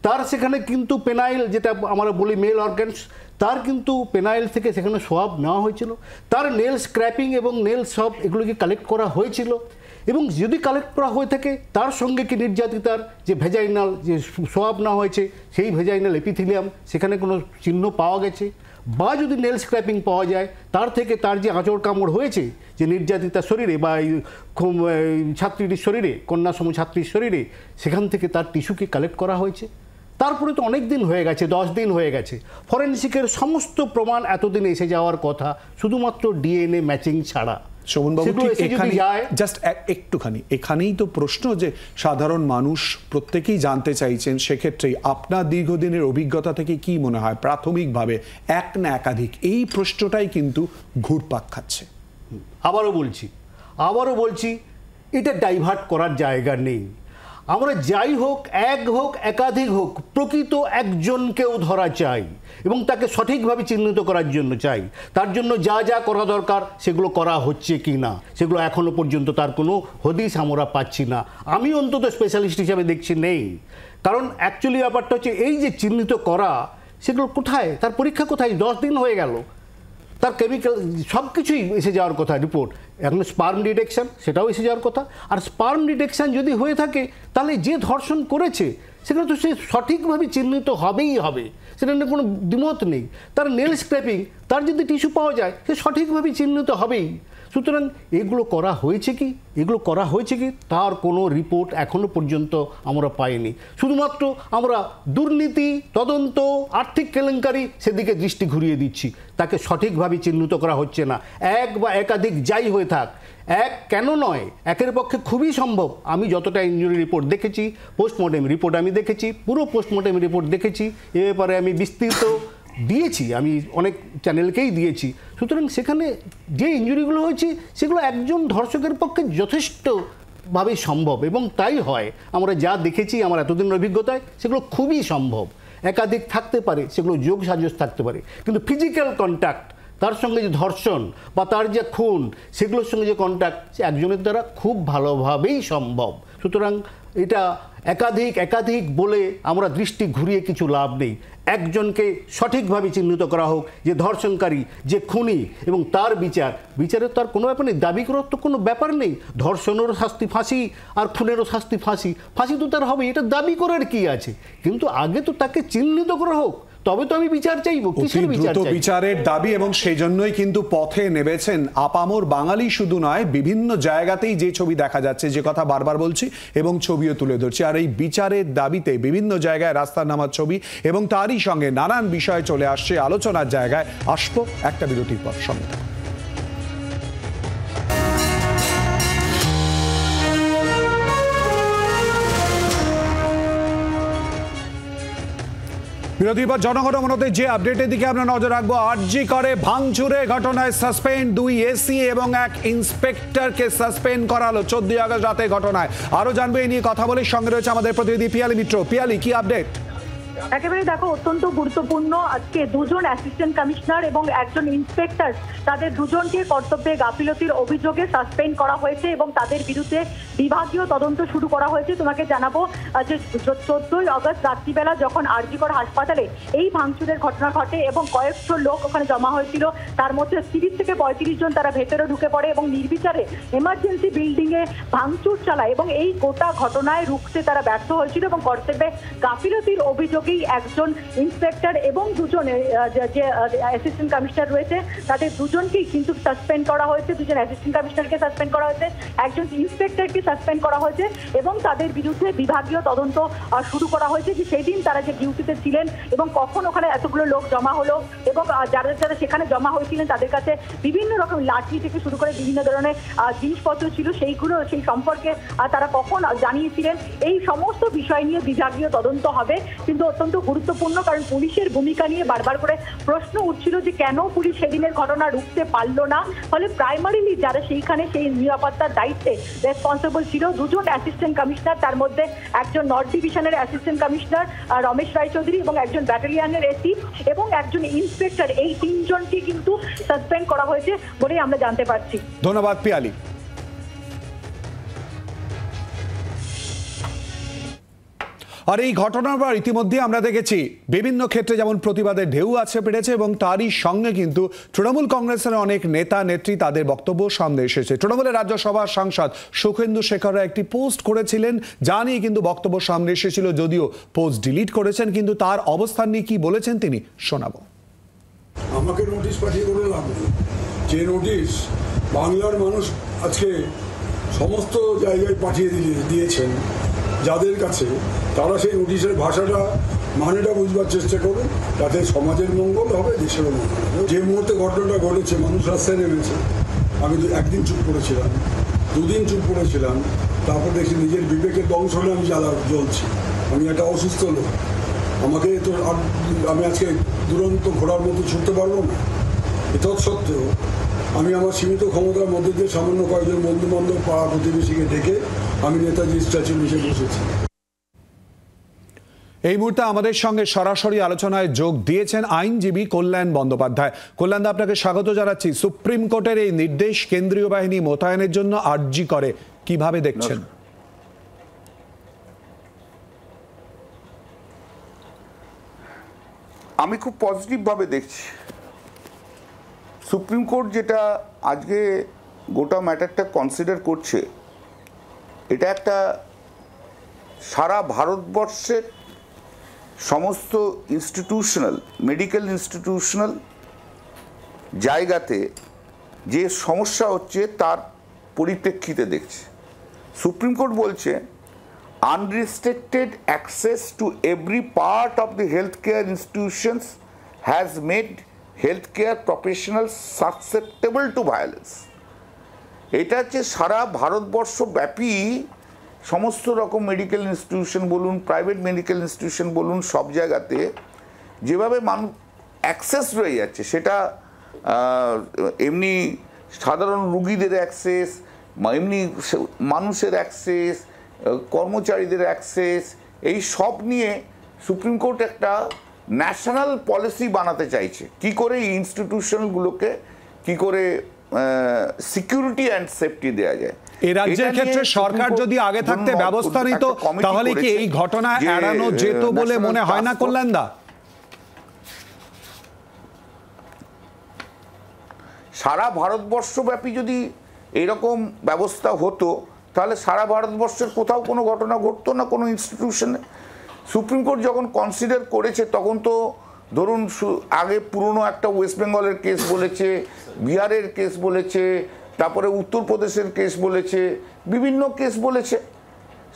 তার সেখানে কিন্তু পেনাইল, যেটা আমরা বলি মেল অর্গানস, তার কিন্তু পেনাইল থেকে সেখানে সোয়াব নেওয়া হয়েছিল। তার নেল স্ক্র্যাপিং এবং নেল সব এগুলোকে কালেক্ট করা হয়েছিল। এবং যদি কালেক্ট করা হয়ে থাকে তার সঙ্গে কি নির্যাতিতার যে ভেজাইনাল যে সোয়াব নেওয়া হয়েছে সেই ভেজাইনাল এপিথেলিয়াম সেখানে কোনো চিহ্ন পাওয়া গেছে, বা যদি নেল স্ক্র্যাপিং পাওয়া যায় তার থেকে তার যে আঁচড় কামড় হয়েছে যে নির্যাতিতার শরীরে বা ছাত্রীটির শরীরে, কন্যাসম ছাত্রীর শরীরে, সেখান থেকে তার টিস্যুকে কালেক্ট করা হয়েছে। তারপরে তো অনেক দিন হয়ে গেছে, 10 দিন হয়ে গেছে। ফরেনসিকের সমস্ত প্রমাণ এতদিন এসে যাওয়ার কথা, শুধুমাত্র ডিএনএ ম্যাচিং ছাড়া। শোভনবাবু, জাস্ট একটুখানি এখানেই তো প্রশ্ন যে সাধারণ মানুষ প্রত্যেকেই জানতে চাইছেন, সেক্ষেত্রে আপনার দীর্ঘদিনের অভিজ্ঞতা থেকে কি মনে হয় প্রাথমিকভাবে এক না একাধিক, এই প্রশ্নটাই কিন্তু ঘুরপাক খাচ্ছে। আবারও বলছি এটা ডাইভার্ট করার জায়গা নেই। আমরা যাই হোক, এক হোক একাধিক হোক, প্রকৃত একজনকেও ধরা চাই এবং তাকে সঠিকভাবে চিহ্নিত করার জন্য চাই। তার জন্য যা যা করা দরকার সেগুলো করা হচ্ছে কি না, সেগুলো এখনো পর্যন্ত তার কোনো হদিশ আমরা পাচ্ছি না। আমি অন্তত স্পেশালিস্ট হিসাবে দেখছি নেই। কারণ অ্যাকচুয়ালি ব্যাপারটা হচ্ছে এই যে চিহ্নিত করা, সেগুলো কোথায়, তার পরীক্ষা কোথায়? 10 দিন হয়ে গেল, তার কেমিক্যাল সব কিছুই এসে যাওয়ার কথা রিপোর্ট। এখন স্পার্ম ডিটেকশন সেটাও এসে যাওয়ার কথা। আর স্পার্ম ডিটেকশন যদি হয়ে থাকে তাহলে যে ধর্ষণ করেছে সেখানে তো সে সঠিকভাবে চিহ্নিত হবেই হবে, সেটা নিয়ে কোনো দ্বিমত নেই। তার নেল স্ক্র্যাপিং, তার যদি টিস্যু পাওয়া যায় সে সঠিকভাবে চিহ্নিত হবেই। সুতরাং এগুলো করা হয়েছে কি তার কোনো রিপোর্ট এখনো পর্যন্ত আমরা পাইনি। শুধুমাত্র আমরা দুর্নীতি, তদন্ত, আর্থিক কেলেঙ্কারি সেদিকে দৃষ্টি ঘুরিয়ে দিচ্ছি, তাকে সঠিকভাবে চিহ্নিত করা হচ্ছে না। এক বা একাধিক যাই হয়ে থাক, এক কেন নয়, একের পক্ষে খুবই সম্ভব। আমি যতটা ইনজুরি রিপোর্ট দেখেছি, পোস্টমর্টেম রিপোর্ট আমি দেখেছি, পুরো পোস্টমর্টেম রিপোর্ট দেখেছি, এ ব্যাপারে আমি বিস্তৃত দিয়েছি, আমি অনেক চ্যানেলকেই দিয়েছি। সুতরাং সেখানে যে ইনজুরিগুলো হয়েছে সেগুলো একজন ধর্ষকের পক্ষে যথেষ্টভাবেই সম্ভব এবং তাই হয়। আমরা যা দেখেছি আমার এতদিনের অভিজ্ঞতায় সেগুলো খুবই সম্ভব। একাধিক থাকতে পারে, সেগুলো যোগ সাজস থাকতে পারে, কিন্তু ফিজিক্যাল কন্ট্যাক্ট, তার সঙ্গে যে ধর্ষণ বা তার যে খুন, সেগুলোর সঙ্গে যে কন্ট্যাক্ট, সে একজনের দ্বারা খুব ভালোভাবেই সম্ভব। সুতরাং এটা একাধিক বলে আমরা দৃষ্টি ঘুরিয়ে কিছু লাভ নেই। একজনকে সঠিকভাবে চিহ্নিত করা হোক, যে ধর্ষণকারী, যে খুনি, এবং তার বিচারের তার কোনো ব্যাপার নেই। দাবি করার তো কোনো ব্যাপার নেই। ধর্ষণেরও শাস্তি ফাঁসি আর খুনেরও শাস্তি ফাঁসি তো তার হবে, এটা দাবি করার কি আছে? কিন্তু আগে তো তাকে চিহ্নিত করা হোক, তবে তো আমি বিচার চাইব। বিচারের দাবি, এবং সেই জন্যই কিন্তু পথে নেমেছেন আপামর বাঙালি শুধু নয়, বিভিন্ন জায়গাতেই যে ছবি দেখা যাচ্ছে, যে কথা বারবার বলছি এবং ছবিও তুলে ধরছি। আর এই বিচারের দাবিতে বিভিন্ন জায়গায় রাস্তার নামার ছবি এবং তারই সঙ্গে নানান বিষয় চলে আসছে আলোচনার জায়গায়। আসবো একটা বিরতির পর, সঙ্গে থাকুন। বিরোধী পর জনগণমনতে যে আপডেটের দিকে আমরা নজর রাখবো, আরজি করে ভাঙচুরে ঘটনায় সাসপেন্ড 2 এসি এবং 1 ইন্সপেক্টরকে সাসপেন্ড করালো 14 আগস্ট রাতে ঘটনায়। আরো জানবো এই নিয়ে কথা বলে, সঙ্গে রয়েছে আমাদের প্রতিনিধি পিয়ালি মিত্র। পিয়ালি, কি আপডেট? একেবারে দেখো, অত্যন্ত গুরুত্বপূর্ণ, আজকে দুজন অ্যাসিস্ট্যান্ট কমিশনার এবং একজন ইন্সপেক্টর, তাদের দুজনকে কর্তব্যে গাফিলতির অভিযোগে সাসপেন্ড করা হয়েছে এবং তাদের বিরুদ্ধে বিভাগীয় তদন্ত শুরু করা হয়েছে। তোমাকে জানাবো যে 14 আগস্ট রাত্রিবেলা যখন আরজি কর হাসপাতালে এই ভাঙচুরের ঘটনা ঘটে এবং কয়েকশো লোক ওখানে জমা হয়েছিল, তার মধ্যে 30 থেকে 35 জন তারা ভেতরে ঢুকে পড়ে এবং নির্বিচারে এমার্জেন্সি বিল্ডিংয়ে ভাঙচুর চালায় এবং এই গোটা ঘটনায় রুখতে তারা ব্যর্থ হয়েছিল এবং কর্তব্যে গাফিলতির অভিযোগেই একজন ইন্সপেক্টর এবং দুজন যে অ্যাসিস্ট্যান্ট কমিশনার রয়েছে তাদের দুজনকেই কিন্তু সাসপেন্ড করা হয়েছে। দুজন অ্যাসিস্ট্যান্ট কমিশনারকে সাসপেন্ড করা হয়েছে, একজন ইন্সপেক্টরকে সাসপেন্ড করা হয়েছে এবং তাদের বিরুদ্ধে বিভাগীয় তদন্ত শুরু করা হয়েছে যে সেই দিন তারা যে ডিউটিতে ছিলেন এবং কখন ওখানে এতগুলো লোক জমা হলো এবং যারা যারা সেখানে জমা হয়েছিলেন তাদের কাছে বিভিন্ন রকম লাঠি থেকে শুরু করে বিভিন্ন ধরনের জিনিসপত্র ছিল, সেইগুলো সেই সম্পর্কে তারা কখন জানিয়েছিলেন, এই সমস্ত বিষয় নিয়ে বিভাগীয় তদন্ত হবে। কিন্তু অত্যন্ত গুরুত্বপূর্ণ, কারণ পুলিশের ভূমিকা নিয়ে বারবার করে প্রশ্ন উঠছিল যে কেন পুলিশ সেদিনের ঘটনা রুখতে পারলো না। ফলে প্রাইমারিলি যারা সেইখানে সেই নিরাপত্তার দায়িত্বে রেসপন্সিবল ছিল, দুজন অ্যাসিস্ট্যান্ট কমিশনার, তার মধ্যে একজন নর্থ ডিভিশনের অ্যাসিস্ট্যান্ট কমিশনার রমেশ রায়চৌধুরী এবং একজন ব্যাটালিয়নের এসি এবং একজন ইন্সপেক্টর, এই তিনজনকে কিন্তু সাসপেন্ড করা হয়েছে বলেই আমরা জানতে পারছি। ধন্যবাদ পিয়ালি। আর এই ঘটনার পর ইতিমধ্যে আমরা দেখেছি বিভিন্ন ক্ষেত্রে যেমন প্রতিবাদের ঢেউ আছে পেড়েছে এবং তারই সঙ্গে কিন্তু তৃণমূল কংগ্রেসের অনেক নেতা নেত্রী তাদের বক্তব্য সামনে এসেছে। তৃণমূলের রাজ্যসভার সাংসদ সুখেন্দু শেখররা একটি পোস্ট করেছিলেন, যা নিয়ে কিন্তু বক্তব্য সামনে এসেছিল, যদিও পোস্ট ডিলিট করেছেন, কিন্তু তার অবস্থান নিয়ে কি বলেছেন তিনি শোনাবো। আমাকে নোটিশ পাঠিয়ে করে লাভ নেই, যে নোটিশ বাংলার মানুষ আজকে সমস্ত জায়গায় পাঠিয়ে দিয়েছেন যাদের কাছে, তারা সেই নোটিশের ভাষাটা মানেটা বুঝবার চেষ্টা করুন, তাতে সমাজের মঙ্গল হবে, দেশেরও মঙ্গল হবে। যে মুহূর্তে ঘটনাটা ঘটেছে মানুষ রাস্তায় নেমেছে, আমি একদিন চুপ করেছিলাম, দুদিন চুপ করেছিলাম, তারপর দেখি নিজের বিবেকের দংশনে আমি জ্বলছি। আমি একটা অসুস্থ লোক, আমাকে তো আমি আজকে দুরন্ত ঘোড়ার মতো ছুটতে পারবো না। তৎসত্ত্বেও আমি আমার সীমিত ক্ষমতার মধ্যে দিয়ে সামান্য কয়েকজন বন্ধু বান্ধব পাড়া প্রতিবেশীকে ডেকে আমি নেতাজি স্ট্যাচুর নিচে বসেছি। এই মুহূর্তে আমাদের সঙ্গে সরাসরি আলোচনায় যোগ দিয়েছেন আইনজীবী কল্যাণ বন্দ্যোপাধ্যায়। কল্যাণ, আপনাকে স্বাগত জানাচ্ছি। সুপ্রিম কোর্টের এই নির্দেশ কেন্দ্রীয় বাহিনী মোতায়েনের জন্য আরজি করে কিভাবে দেখছেন? আমি খুব পজিটিভভাবে দেখছি। সুপ্রিম কোর্ট যেটা আজকে গোটা ম্যাটারটা কনসিডার করছে, এটা একটা সারা ভারতবর্ষের সমস্ত ইনস্টিটিউশনাল, মেডিকেল ইনস্টিটিউশনাল জায়গাতে যে সমস্যা হচ্ছে তার পরিপ্রেক্ষিতে দেখছে। সুপ্রিম কোর্ট বলছে unrestricted access to every part of the healthcare institutions has made healthcare professionals susceptible to violence. এটা হচ্ছে সারা ভারতবর্ষ ব্যাপী সমস্ত রকম মেডিকেল ইনস্টিটিউশন বলুন, প্রাইভেট মেডিকেল ইনস্টিটিউশন বলুন, সব জায়গাতে যেভাবে মানুষ অ্যাক্সেস রয়ে যাচ্ছে, সেটা এমনি সাধারণ রুগীদের অ্যাক্সেস, এমনি মানুষের অ্যাক্সেস, কর্মচারীদের অ্যাক্সেস, এই সব নিয়ে সুপ্রিম কোর্ট একটা ন্যাশনাল পলিসি বানাতে চাইছে, কি করে এই ইনস্টিটিউশনগুলোকে কি করে সিকিউরিটি অ্যান্ড সেফটি দেওয়া যায়। এই রাজ্যের ক্ষেত্রে সরকার যদি আগে থাকতে ব্যবস্থা নিত, তাহলে কি এই ঘটনা এড়ানো যেত বলে মনে হয় না কল্যাণদা? সারা ভারতবর্ষব্যাপী যদি এরকম ব্যবস্থা হতো, তাহলে সারা ভারতবর্ষের কোথাও কোনো ঘটনা ঘটতো না কোনো ইনস্টিটিউশনে। সুপ্রিম কোর্ট যখন কনসিডার করেছে, তখন তো ধরুন আগে পুরনো একটা ওয়েস্ট বেঙ্গলের কেস বলেছে, বিহারের কেস বলেছে, তারপরে উত্তরপ্রদেশের কেস বলেছে, বিভিন্ন কেস বলেছে।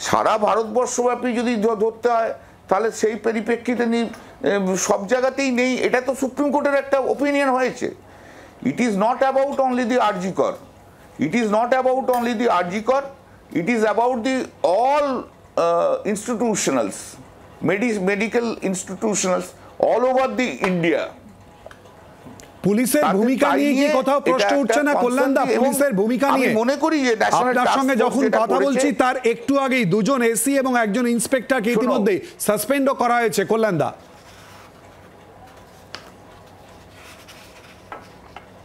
সারা ভারতবর্ষব্যাপী যদি ধরতে হয়, তাহলে সেই পরিপ্রেক্ষিতে সব জায়গাতেই নেই। এটা তো সুপ্রিম কোর্টের একটা ওপিনিয়ন হয়েছে। It is not about only the RG Kar, it is not about only the RG Kar, it is about the all institutionals, medical institutionals all over the India. পুলিশের ভূমিকা নিয়ে কি কোথাও প্রশ্ন উঠছে না কল্যাণদা? পুলিশের ভূমিকা নিয়ে মনে করি যে আপনার সঙ্গে যখন কথা বলছি তার একটু আগেই দুজন এসি এবং একজন ইন্সপেক্টরকে ইতিমধ্যে সাসপেন্ডও করা হয়েছে কল্যাণদা।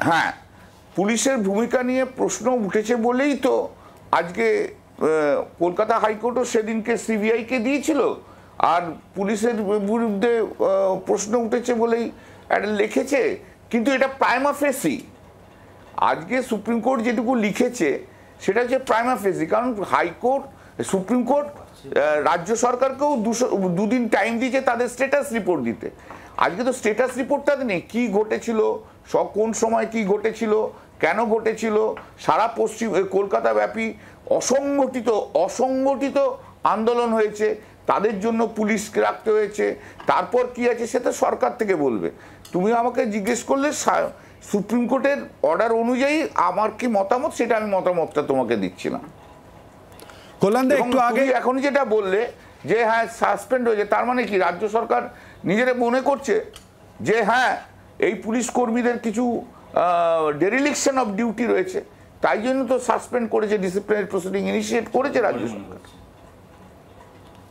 হ্যাঁ, পুলিশের ভূমিকা নিয়ে প্রশ্ন উঠেছে বলেই তো আজকে কলকাতা হাইকোর্টও সেদিনকে সিবিআইকে দিয়েছিল, আর পুলিশের বিরুদ্ধে প্রশ্ন উঠেছে বলেই এটা লিখেছে। কিন্তু এটা প্রাইমা ফেসি, আজকে সুপ্রিম কোর্ট যেটুকু লিখেছে সেটা হচ্ছে প্রাইমা ফেসি। কারণ হাইকোর্ট, সুপ্রিম কোর্ট রাজ্য সরকারকেও দুদিন টাইম দিয়েছে তাদের স্ট্যাটাস রিপোর্ট দিতে। আজকে তো স্ট্যাটাস রিপোর্টটা নেই, কী ঘটেছিল, কোন সময় কি ঘটেছিল, কেন ঘটেছিল। সারা পশ্চিম কলকাতা ব্যাপী অসংগঠিত আন্দোলন হয়েছে, তাদের জন্য পুলিশকে রাখতে হয়েছে। তারপর কি আছে সেটা সরকার থেকে বলবে। তুমি আমাকে জিজ্ঞেস করলে সুপ্রিম কোর্টের অর্ডার অনুযায়ী আমার কি মতামত, সেটা আমি মতামতটা তোমাকে দিচ্ছি না। কল্যাণদা একটু আগে এখন যেটা বললে যে হ্যাঁ সাসপেন্ড হয়েছে, তার মানে কি রাজ্য সরকার নিজেরা মনে করছে যে হ্যাঁ এই পুলিশ কর্মীদের কিছু ডেরিলিকশন অফ ডিউটি রয়েছে, তাই জন্য তো সাসপেন্ড করেছে, ডিসিপ্লিনারি প্রসিডিং ইনিশিয়েট করেছে রাজ্য সরকার।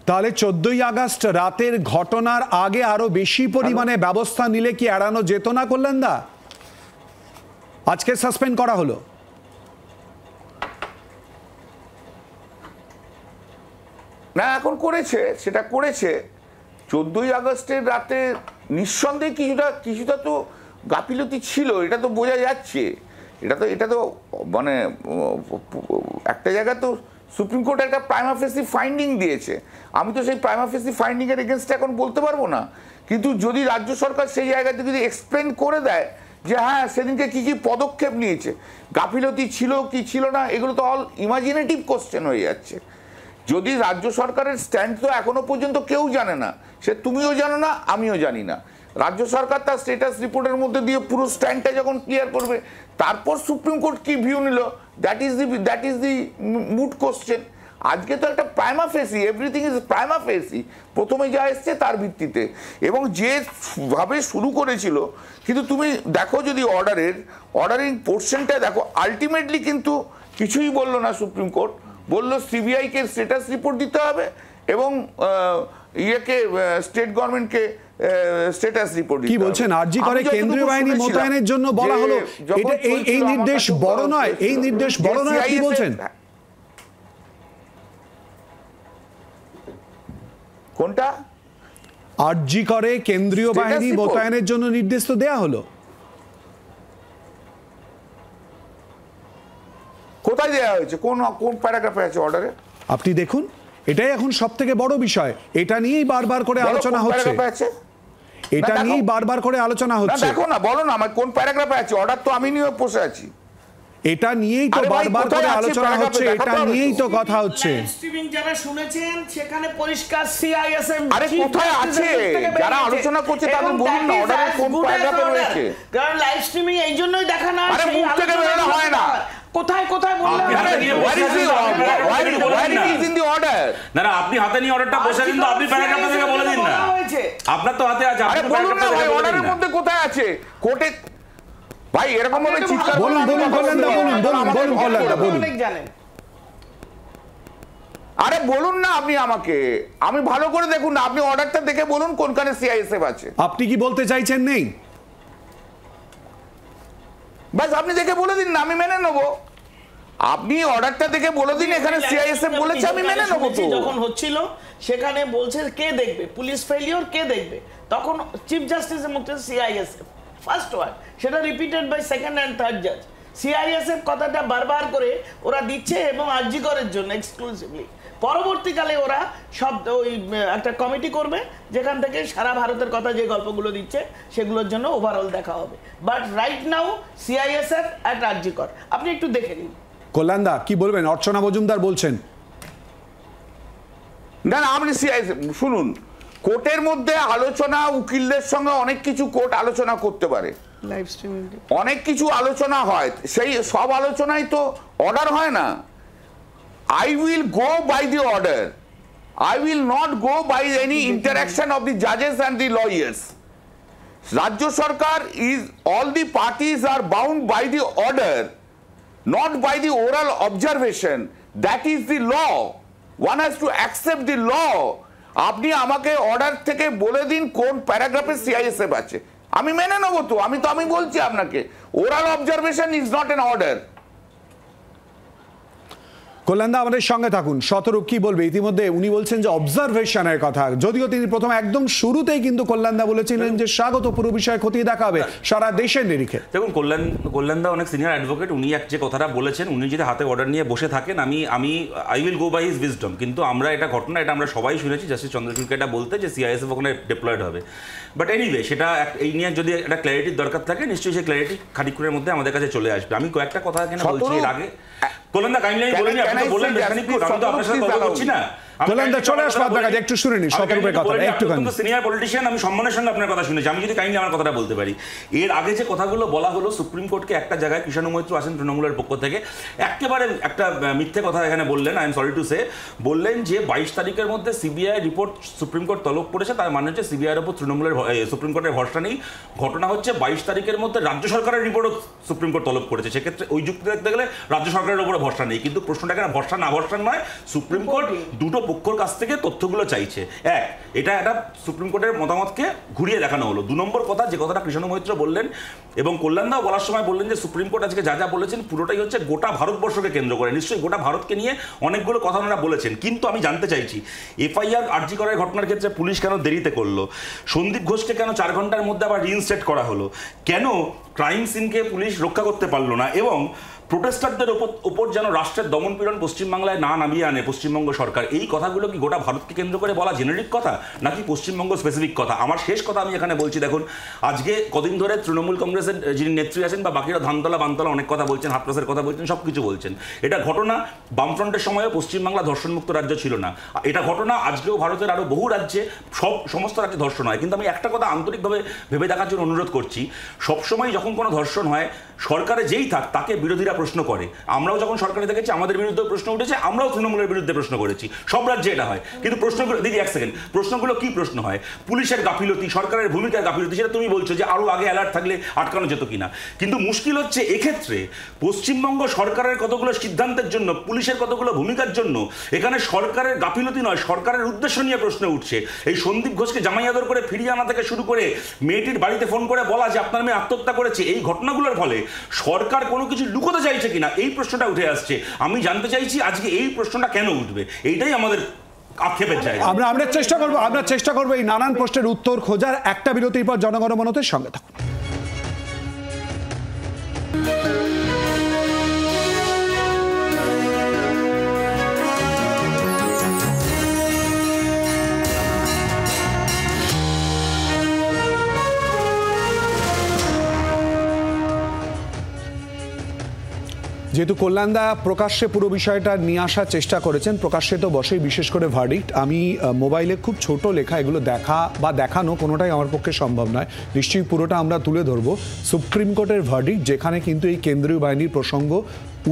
তাহলে 14ই আগস্ট রাতের ঘটনার আগে আরো বেশি পরিমাণে ব্যবস্থা নিলে কি এড়ানো যেত না কল্যাণদা? আজকে সাসপেন্ড করা হলো। না, এখন করেছে, সেটা করেছে। 14ই আগস্টের রাতে নিঃসন্দেহে কিছুটা তো গাফিলতি ছিল, এটা তো বোঝা যাচ্ছে। এটা তো মানে একটা জায়গায় তো সুপ্রিম কোর্ট একটা প্রাইমা ফেসি ফাইন্ডিং দিয়েছে। আমি তো সেই প্রাইমা ফেসি ফাইন্ডিংয়ের এগেনস্টে এখন বলতে পারবো না, কিন্তু যদি রাজ্য সরকার সেই জায়গাতে যদি এক্সপ্লেন করে দেয় যে হ্যাঁ সেদিনকে কী কী পদক্ষেপ নিয়েছে, গাফিলতি ছিল কি ছিল না, এগুলো তো অল ইমাজিনেটিভ কোশ্চেন হয়ে যাচ্ছে। যদি রাজ্য সরকারের স্ট্যান্ড তো এখনো পর্যন্ত কেউ জানে না, সে তুমিও জানো না, আমিও জানি না। রাজ্য সরকার তার স্ট্যাটাস রিপোর্টের মধ্যে দিয়ে পুরো স্ট্যান্ডটা যখন ক্লিয়ার করবে, তারপর সুপ্রিম কোর্ট কি ভিউ নিল, that is the moot question. আজকে তো একটা prima facie, everything is prima facie, প্রথমে যা এসছে তার ভিত্তিতে, এবং যেভাবে শুরু করেছিল। কিন্তু তুমি দেখো যদি অর্ডারিং পোর্শনটা দেখো, আলটিমেটলি কিন্তু কিছুই বললো না সুপ্রিম কোর্ট, বললো সিবিআইকে স্ট্যাটাস রিপোর্ট দিতে হবে এবং স্টেট গভর্নমেন্টকে স্ট্যাটাস রিপোর্ট দিতে হবে। কি বলছেন, আরজি করে কেন্দ্রীয় বাহিনী মোতায়েনের জন্য বলা হলো, এটা এই নির্দেশ বড় নয়? এই নির্দেশ বড় নয় কি বলছেন? কোনটা? আরজি করে কেন্দ্রীয় বাহিনী মোতায়েনের জন্য নির্দেশ তো দেয়া হলো। কোথায় দেওয়া হয়েছে, কোন প্যারাগ্রাফে আছে অর্ডারে? আপনি দেখুন, এটাই এখন সবথেকে বড় বিষয়। এটা নিয়েই বারবার করে আলোচনা হচ্ছে, এটা নিয়েই বারবার করে আলোচনা হচ্ছে। দেখো না, বলো না আমার কোন প্যারাগ্রাফে আছে অর্ডার, তো আমি নিয়ে বসে আছি। এটা নিয়েই তো বারবার করে আলোচনা হচ্ছে, এটা নিয়েই তো কথা হচ্ছে। স্ট্রিমিং যারা শুনেছেন সেখানে পরিষ্কার সিআইএসএম, আরে কোথায় আছে যারা আলোচনা করছে তাদের বলুন না অর্ডারে কোন প্যারাগ্রাফে রয়েছে। কারণ লাইভ স্ট্রিমিং এই জন্যই দেখা না, আরে মুখ থেকে বেরোনো হয় না। কোথায় বললেন না, আপনি হাতে নিয়ে অর্ডারটা বসে কিন্তু আপনি প্যারাগ্রাফ থেকে বলে দিন না, আপনার তো হাতে আছে। আরে বলুন না ভাই, অর্ডারের মধ্যে কোথায় আছে? কোর্টে ভাই এরকম ভাবে চিৎকার বলুন কল্যাণদা, বলুন কল্যাণদা, বলুন। আরে বলুন না আপনি আমাকে, আমি ভালো করে দেখুন না, আপনি অর্ডারটা দেখে বলুন কোনখানে সিআইএসএফ আছে। আপনি কি বলতে চাইছেন নেই? বাস আপনি দেখে বলে দিন না, আমি মেনে নেবো। আপনি অর্ডারটা দেখে বলে দিন এখানে সিআইএসএফ বলেছে, আমি মেনে নেবো। তো যখন হচ্ছিল সেখানে বলছে কে দেখবে, পুলিশ ফেলিওর কে দেখবে, তখন চিফ জাস্টিসের মুখে সিআইএসএফ ফার্স্ট ওয়ার্ড, সেটা repeated by second and third জাজ। সিআইএসএফ কথাটা বারবার করে ওরা দিচ্ছে এবং আরজি করের জন্য এক্সক্লুসিভলি। পরবর্তীকালে ওরা সব ওই একটা কমিটি করবে যেখান থেকে সারা ভারতের কথা যে গল্পগুলো দিচ্ছে সেগুলোর জন্য ওভারঅল দেখা হবে। But right now CISF at RG Kar, আপনি একটু দেখে নিন। কল্যাণদা কি বলবেন? অর্চনা মজুমদার বলছেন। না আপনি সিআইএসএফ শুনুন, কোর্টের মধ্যে আলোচনা, উকিলদের সঙ্গে অনেক কিছু কোর্ট আলোচনা করতে পারে, লাইভ স্ট্রিমিং অনেক কিছু আলোচনা হয়, সেই সব আলোচনায় তো অর্ডার হয় না। I will go by the order. I will not go by any interaction of the judges and the lawyers. রাজ্য সরকার is all the parties are bound by the order, not by the oral observation. That is the law. One has to accept the law. আপনি আমাকে order থেকে বলে দিন কোন প্যারাগ্রাফে CISF আছে, আমি মেনে নেব। তো আমি বলছি আপনাকে, oral observation is not an order. কল্যাণদা আমাদের সঙ্গে থাকুন। শতরূপ কি বলবে? ইতিমধ্যে উনি বলছেন যে অবজারভেশনের কথা, যদিও তিনি প্রথম একদম শুরুতেই কিন্তু কল্যাণদা বলেছিলেন যে স্বাগত পুরো বিষয়ে খতিয়ে দেখা হবে সারা দেশের নিরিখে। দেখুন, কল্যাণদা অনেক সিনিয়র অ্যাডভোকেট, উনি যে কথাটা বলেছেন, উনি যদি হাতে অর্ডার নিয়ে বসে থাকেন, আমি I will go by his wisdom. কিন্তু আমরা এটা ঘটনা, এটা আমরা সবাই শুনেছি জাস্টিস চন্দ্রচূড়কে এটা বলতে যে সিআইএসএফ ওখানে ডিপ্লয়েড হবে। বাট এনিওয়ে, সেটা এই নিয়ে যদি একটা ক্ল্যারিটির দরকার থাকে, নিশ্চয়ই সেই ক্ল্যারিটি খানিকক্ষণের মধ্যে আমাদের কাছে চলে আসবে। আমি কয়েকটা কথা এখানে বলছি এর আগে। কল্যাণদা কাইন্ডলি বলেনি, আপনি তো বললেন খানিকক্ষণ, আমি তো আপনার সাথে কথা বলছি না। কল্যাণদা চলে আসবে আপনার কাছে, একটু শুনে নিন শতরূপের কথা একটুখানি। সিনিয়র পলিটিশিয়ান, আমি সম্মানের সঙ্গে আপনার কথা শুনেছি, আমি যদি কাইন্ডলি আমার কথাটা বলতে পারি। এর আগে যে কথাগুলো বলা হলো, সুপ্রিম কোর্টকে একটা জায়গায় কৃষ্ণ মৈত্র আসেন তৃণমূলের পক্ষ থেকে একেবারে একটা মিথ্যে কথা এখানে বললেন, I am sorry to say. বললেন যে 22 তারিখের মধ্যে সিবিআই রিপোর্ট সুপ্রিম কোর্ট তলব করেছে, তার মানে হচ্ছে সিবিআইয়ের ওপর তৃণমূলের সুপ্রিম কোর্টের ভরসা নেই। ঘটনা হচ্ছে 22 তারিখের মধ্যে রাজ্য সরকারের রিপোর্টও সুপ্রিম কোর্ট তলব করেছে, সেক্ষেত্রে ওই যুক্তি দেখতে গেলে রাজ্য সরকারের উপরে ভরসা নেই। কিন্তু প্রশ্নটা কেন ভরসা না ভরসা নয়, সুপ্রিম কোর্ট দুটো পক্ষর কাছ থেকে তথ্যগুলো চাইছে। এটা একটা সুপ্রিম কোর্টের মতামতকে ঘুরিয়ে দেখানো হলো। 2 নম্বর কথা, যে কথাটা কৃষ্ণ মৈত্র বললেন এবং কল্যাণদাও বলার সময় বললেন যে সুপ্রিম কোর্ট আজকে যা যা বলেছেন পুরোটাই হচ্ছে গোটা ভারতবর্ষকে কেন্দ্র করে। নিশ্চয়ই গোটা ভারতকে নিয়ে অনেকগুলো কথা ওনারা বলেছেন, কিন্তু আমি জানতে চাইছি এফআইআর আরজি করার ঘটনার ক্ষেত্রে পুলিশ কেন দেরিতে করলো? সন্দীপ ঘোষকে কেন 4 ঘন্টার মধ্যে আবার রিইনস্টেট করা হলো? কেন ক্রাইম সিনকে পুলিশ রক্ষা করতে পারলো না? এবং প্রোটেস্টারদের ওপর যেন রাষ্ট্রের দমনপীড়ন পশ্চিমবাংলায় না নামিয়ে আনে পশ্চিমবঙ্গ সরকার, এই কথাগুলো কি গোটা ভারতকে কেন্দ্র করে বলা জেনারিক কথা নাকি পশ্চিমবঙ্গ স্পেসিফিক কথা? আমার শেষ কথা আমি এখানে বলছি, দেখুন আজকে কদিন ধরে তৃণমূল কংগ্রেসের যিনি নেত্রী আছেন বা বাকিরা ধানতলা বানতলা অনেক কথা বলছেন, হাতরাসের কথা বলছেন, সব কিছু বলছেন। এটা ঘটনা বামফ্রন্টের সময়ও পশ্চিমবাংলা ধর্ষণমুক্ত রাজ্য ছিল না। এটা ঘটনা আজকেও ভারতের আরও বহু রাজ্যে, সমস্ত রাজ্যে ধর্ষণ হয়। কিন্তু আমি একটা কথা আন্তরিকভাবে ভেবে দেখার জন্য অনুরোধ করছি, সবসময় যখন কোনো ধর্ষণ হয় সরকারে যেই থাক তাকে বিরোধীরা প্রশ্ন করে। আমরাও যখন সরকারে দেখেছি আমাদের বিরুদ্ধে প্রশ্ন উঠেছে, আমরাও তৃণমূলের বিরুদ্ধে প্রশ্ন করেছি, সব রাজ্যে এটা হয়। কিন্তু প্রশ্নগুলো, দিদি এক সেকেন্ড, প্রশ্নগুলো কি প্রশ্ন হয়? পুলিশের গাফিলতি, সরকারের ভূমিকার গাফিলতি, সেটা তুমি বলছো যে আরও আগে অ্যালার্ট থাকলে আটকানো যেত কিনা। কিন্তু মুশকিল হচ্ছে এক্ষেত্রে পশ্চিমবঙ্গ সরকারের কতগুলো সিদ্ধান্তের জন্য, পুলিশের কতগুলো ভূমিকার জন্য এখানে সরকারের গাফিলতি নয়, সরকারের উদ্দেশ্য নিয়ে প্রশ্ন উঠছে। এই সন্দীপ ঘোষকে জামাই আদর করে ফিরিয়ে আনা থেকে শুরু করে মেয়েটির বাড়িতে ফোন করে বলা যে আপনার মেয়ে আত্মহত্যা করেছে, এই ঘটনাগুলোর ফলে সরকার কোনো কিছু লুকোতে চাইছে কিনা, এই প্রশ্নটা উঠে আসছে। আমি জানতে চাইছি আজকে এই প্রশ্নটা কেন উঠবে, এইটাই আমাদের আক্ষেপের জায়গা। আমরা চেষ্টা করবো এই নানান প্রশ্নের উত্তর খোঁজার। একটা বিরতির পর জনগণমনতের সঙ্গে থাকুন। যেহেতু কল্যাণদা প্রকাশ্যে পুরো বিষয়টা নিয়ে আসার চেষ্টা করেছেন, প্রকাশ্যে তো বসেই, বিশেষ করে ভার্ডিক্ট, আমি মোবাইলে খুব ছোট লেখা, এগুলো দেখা বা দেখানো কোনোটাই আমার পক্ষে সম্ভব নয়, নিশ্চয়ই পুরোটা আমরা তুলে ধরবো। সুপ্রিম কোর্টের ভার্ডিক্ট, যেখানে কিন্তু এই কেন্দ্রীয় বাহিনীর প্রসঙ্গ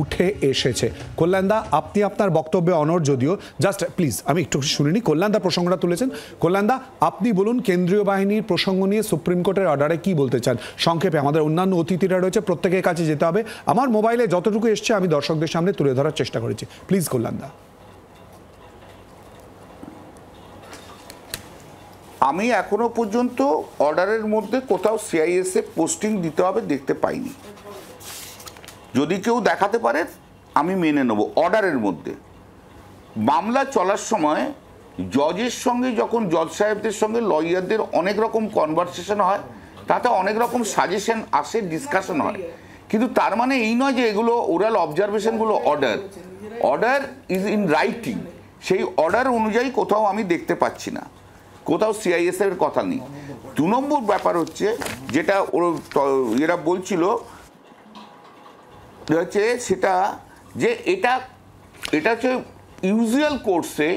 উঠে এসেছে। কল্যাণদা, আপনি আপনার বক্তব্যে অনড়, যদিও জাস্ট প্লিজ আমি একটু শুনিনি। কল্যাণদা প্রসঙ্গটা তুলেছেন, কল্যাণদা আপনি বলুন কেন্দ্রীয় বাহিনীর প্রসঙ্গ নিয়ে সুপ্রিম কোর্টের অর্ডারে কি বলতে চান সংক্ষেপে। আমাদের অন্যান্য অতিথিরা রয়েছে, প্রত্যেকের কাছে যেতে হবে। আমার মোবাইলে যতটুকু এসছে আমি দর্শকদের সামনে তুলে ধরার চেষ্টা করেছি। প্লিজ কল্যাণদা। আমি এখনো পর্যন্ত অর্ডারের মধ্যে কোথাও সিআইএসএফ পোস্টিং দিতে হবে দেখতে পাইনি। যদি কেউ দেখাতে পারে আমি মেনে নেব। অর্ডারের মধ্যে মামলা চলার সময় জজের সঙ্গে, যখন জজ সাহেবদের সঙ্গে লয়ারদের অনেক রকম কনভারসেশন হয়, তাতে অনেক রকম সাজেশন আসে, ডিসকাশন হয়, কিন্তু তার মানে এই নয় যে এগুলো ওরাল অবজারভেশনগুলো অর্ডার ইজ ইন রাইটিং। সেই অর্ডার অনুযায়ী কোথাও আমি দেখতে পাচ্ছি না, কোথাও সিআইএসএফ এর কথা নেই। 2 নম্বর ব্যাপার হচ্ছে যেটা এরা বলছিল হচ্ছে সেটা যে এটা হচ্ছে ইউজুয়াল কোর্সে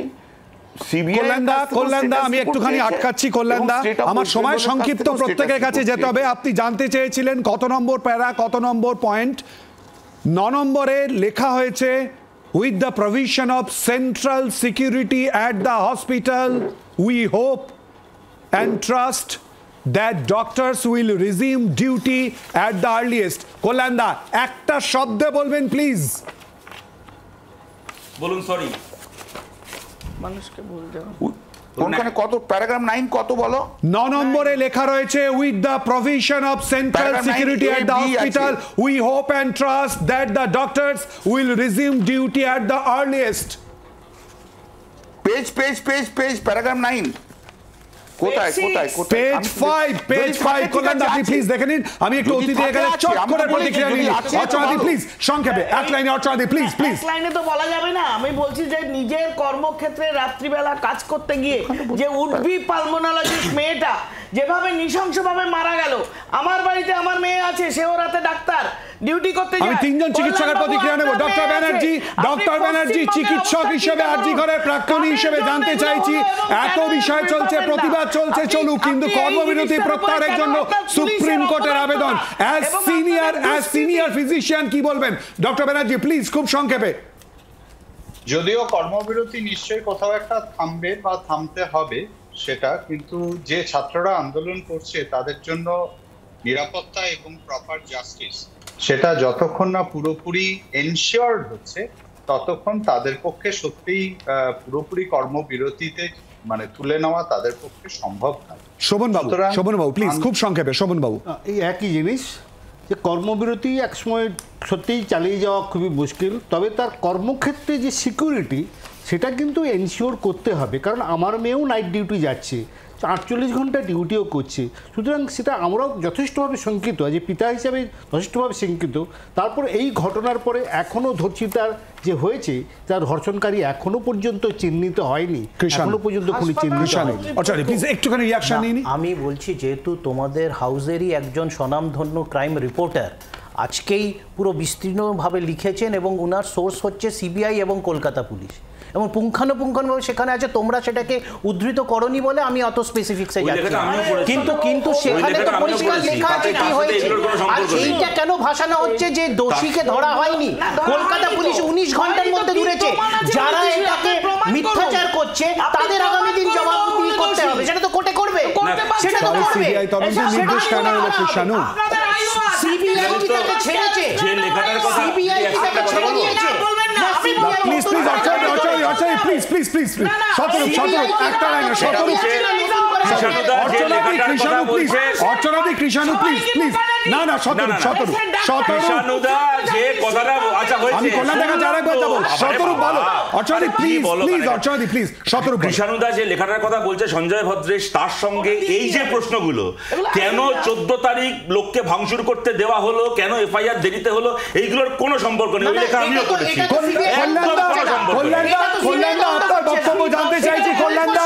কল্যাণদা আমি একটুখানি আটকাচ্ছি। কল্যাণদা, আমার সময় সংক্ষিপ্ত, প্রত্যেকের কাছে যেতে হবে। আপনি জানতে চেয়েছিলেন কত নম্বর প্যারা, কত নম্বর পয়েন্ট? 9 নম্বরে লেখা হয়েছে with the provision of central security at the hospital we hope and trust that doctors will resume duty at the earliest. কল্যাণদা একটা শব্দে বলবেন প্লিজ। বলুন সরি। মানুষকে ভুল দেওয়া কোনখানে কত প্যারাগ্রাফ 9 কত বলো? 9 নম্বরে লেখা রয়েছে with the provision of central security at the hospital we hope and trust that the doctors will resume duty at the earliest. Page paragraph 9 কোথায় পেজ 5 কল্যাণদা আপনি প্লিজ দেখে নিন। আমি একটু অতিথি এখানে চট করে প্রতিক্রিয়া নিই। অর্চনাদি প্লিজ সংক্ষেপে এক লাইনে অর্চনাদি প্লিজ। এক লাইনে তো বলা যাবে না। আমি বলছি যে নিজের কর্মক্ষেত্রে রাত্রিবেলা কাজ করতে গিয়ে যে উডবি পালমোনোলজিস্ট মেয়েটা যেভাবে নৃশংসভাবে মারা গেল, আমার বাড়িতে আমার মেয়ে আছে, সেও রাতে ডাক্তার ডিউটি করতে যায়। আমি তিনজন চিকিৎসকের প্রতিক্রিয়া নেব। ডক্টর ব্যানার্জি চিকিৎসক হিসেবে আরজি ঘরের প্রাক্তনী হিসেবে জানতে চাইছি, এত বিষয় চলছে, প্রতিবাদ চলছে, চলুক, কিন্তু কর্মবিরতি প্রত্যাহারের জন্য সুপ্রিম কোর্টের আবেদন। অ্যাজ সিনিয়র ফিজিশিয়ান কি বলবেন ডক্টর ব্যানার্জি প্লিজ খুব সংক্ষেপে। যদিও কর্মবিরতি নিশ্চয়ই কোথাও একটা থামবে বা থামতে হবে সেটা, কিন্তু যে ছাত্ররা আন্দোলন করছে তাদের জন্য নিরাপত্তা এবং প্রপার জাস্টিস সেটা যতক্ষণ না পুরোপুরি এনশিওর্ড হচ্ছে ততক্ষণ তাদের পক্ষে সত্যিই পুরোপুরি কর্মবিরতিতে মানে তুলে নেওয়া তাদের পক্ষে সম্ভব নয়। শোভনবাবু প্লিজ খুব সংক্ষেপে। শোভনবাবু এই একই জিনিস যে কর্মবিরতি একসময় সত্যিই চালিয়ে যাওয়া খুবই মুশকিল, তবে তার কর্মক্ষেত্রে যে সিকিউরিটি সেটা কিন্তু এনশিওর করতে হবে, কারণ আমার মেয়েও নাইট ডিউটি যাচ্ছে, 48 ঘন্টা ডিউটিও করছে, সুতরাং সেটা আমরাও যথেষ্টভাবে শঙ্কিত, যে পিতা হিসাবে যথেষ্টভাবে শঙ্কিত। তারপর এই ঘটনার পরে এখনও ধর্ষিতার যে হয়েছে তার ধর্ষণকারী এখনো পর্যন্ত চিহ্নিত হয়নি, এখনো পর্যন্ত খুনি চিহ্নিত হয়নি। একটুখানি রিঅ্যাকশন নিন। আমি বলছি যেহেতু তোমাদের হাউসেরই একজন স্বনামধন্য ক্রাইম রিপোর্টার আজকেই পুরো বিস্তীর্ণভাবে লিখেছেন এবং ওনার সোর্স হচ্ছে সিবিআই এবং কলকাতা পুলিশ, এবং পুঙ্খানুপুঙ্খানুভাবে সেখানে আছে, তোমরা সেটাকে উদ্ধৃত করনি বলে আমি অত স্পেসিফিক্সে যাচ্ছি, কিন্তু সেখানে তো পরিষ্কার লেখা আছে কি হয়েছে। আর এইটা কেন ভাসানো হচ্ছে যে দোষীকে ধরা হয়নি? কলকাতা পুলিশ 19 ঘন্টার মধ্যে ধরেছে, যারা এটাকে মিথ্যাচার করছে তাদের আগামী দিন জবাবদিহি করতে হবে, সেটা তো কোর্টে করবে, সেটা তো করবে। সিবিআই তদন্তের নির্দেশ কেন হলো কৃষাণু? সিবিআই কি তাকে ছেড়েছে? যে লেখাটার কথা সিবিআই কি তাকে ছেড়ে দিয়েছে? প্লিজ একটা লাইন অর্চনাদি কৃষাণু প্লিজ না আমি কল্যাণ দেখা যারাই যাবো শতরূপ ভালো অর্চনাদি প্লিজ শতরূপ। কৃষাণুদা যে লেখাটার কথা বলছে সঞ্জয় ভদ্রেশ, তার সঙ্গে এই যে প্রশ্নগুলো, কেন 14 তারিখ লোককে ভাঙচুর করতে দেওয়া হলো, কেন এফআইআর দেরিতে হলো, এইগুলোর কোনো সম্পর্ক নেই। ওই লেখা আমিও করেছি। কল্যাণদা আপনার বক্তব্য জানতে চাইছি। কল্যাণদা,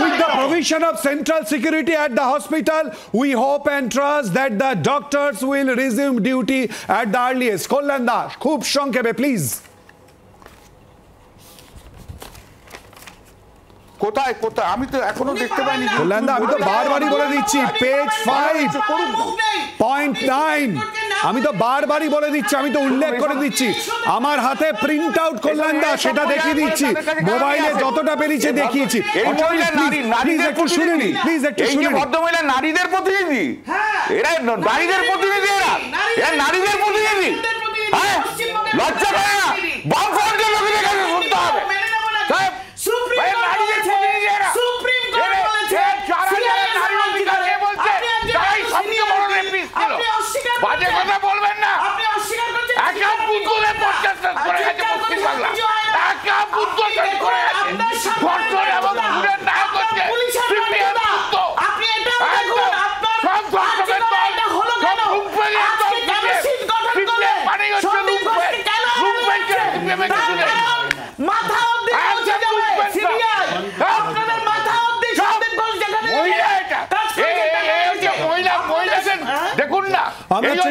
with the provision of central security at the hospital, we hope and trust that the doctors will resume duty at the earliest. কল্যাণদা খুব সংক্ষেপে প্লিজ। কোথায় আমি তো এখনো দেখতে পাইনি। কল্যাণদা আমি তো বারবারই বলে দিচ্ছি, পেজ 5.9 আমি তো বারবারই বলে দিচ্ছি, আমি তো উল্লেখ করে দিচ্ছি, আমার হাতে প্রিন্ট আউট কল্যাণদা সেটা দেখিয়ে দিচ্ছি, মোবাইলে যতটা পেরেছে দেখিয়েছি। প্লিজ একটু শুনে নি, প্লিজ একটু শুনে নি। ভদ্রমহিলা নারীদের প্রতিনিধি, এরা নারীদের প্রতিনিধি, এরা নারীদের প্রতিনিধি। হ্যাঁ, লজ্জা করে না? বামফ্রন্টের লোকেদের কাছে শুনতে হবে। বাজে কথা বলবেন না। একা পুতুলে পডকাস্ট করে গেছে পশ্চিমবাংলা, একা পুতুল শেষ করে গেছে। ধর্ষণ এবং খুনের নায়ক হচ্ছে সিপিএম মুক্ত। সব ধর্ষকের দল, সব লুম্পেনের দল, সিপিএম মানে হচ্ছে লুম্পেন, লুম্পেন সিপিএমের কিছু নেই।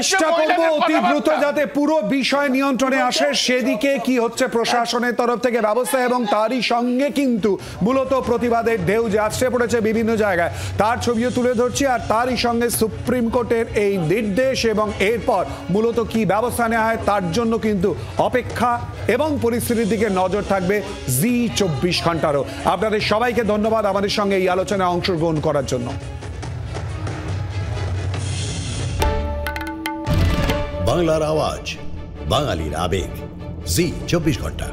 চেষ্টা করব অতি দ্রুত যাতে পুরো বিষয় নিয়ন্ত্রণে আসে সেদিকে কি হচ্ছে প্রশাসনের তরফ থেকে ব্যবস্থা, এবং তারই সঙ্গে কিন্তু মূলত প্রতিবাদের ঢেউ যে আসছে পড়েছে বিভিন্ন জায়গায় তার ছবিও তুলে ধরছি, আর তারই সঙ্গে সুপ্রিম কোর্টের এই নির্দেশ এবং এরপর মূলত কি ব্যবস্থা নেওয়া হয় তার জন্য কিন্তু অপেক্ষা এবং পরিস্থিতির দিকে নজর থাকবে জি 24 ঘন্টারও। আপনাদের সবাইকে ধন্যবাদ আমাদের সঙ্গে এই আলোচনায় অংশগ্রহণ করার জন্য। বাংলার আওয়াজ, বাঙালির আবেগ, জি 24 ঘন্টা।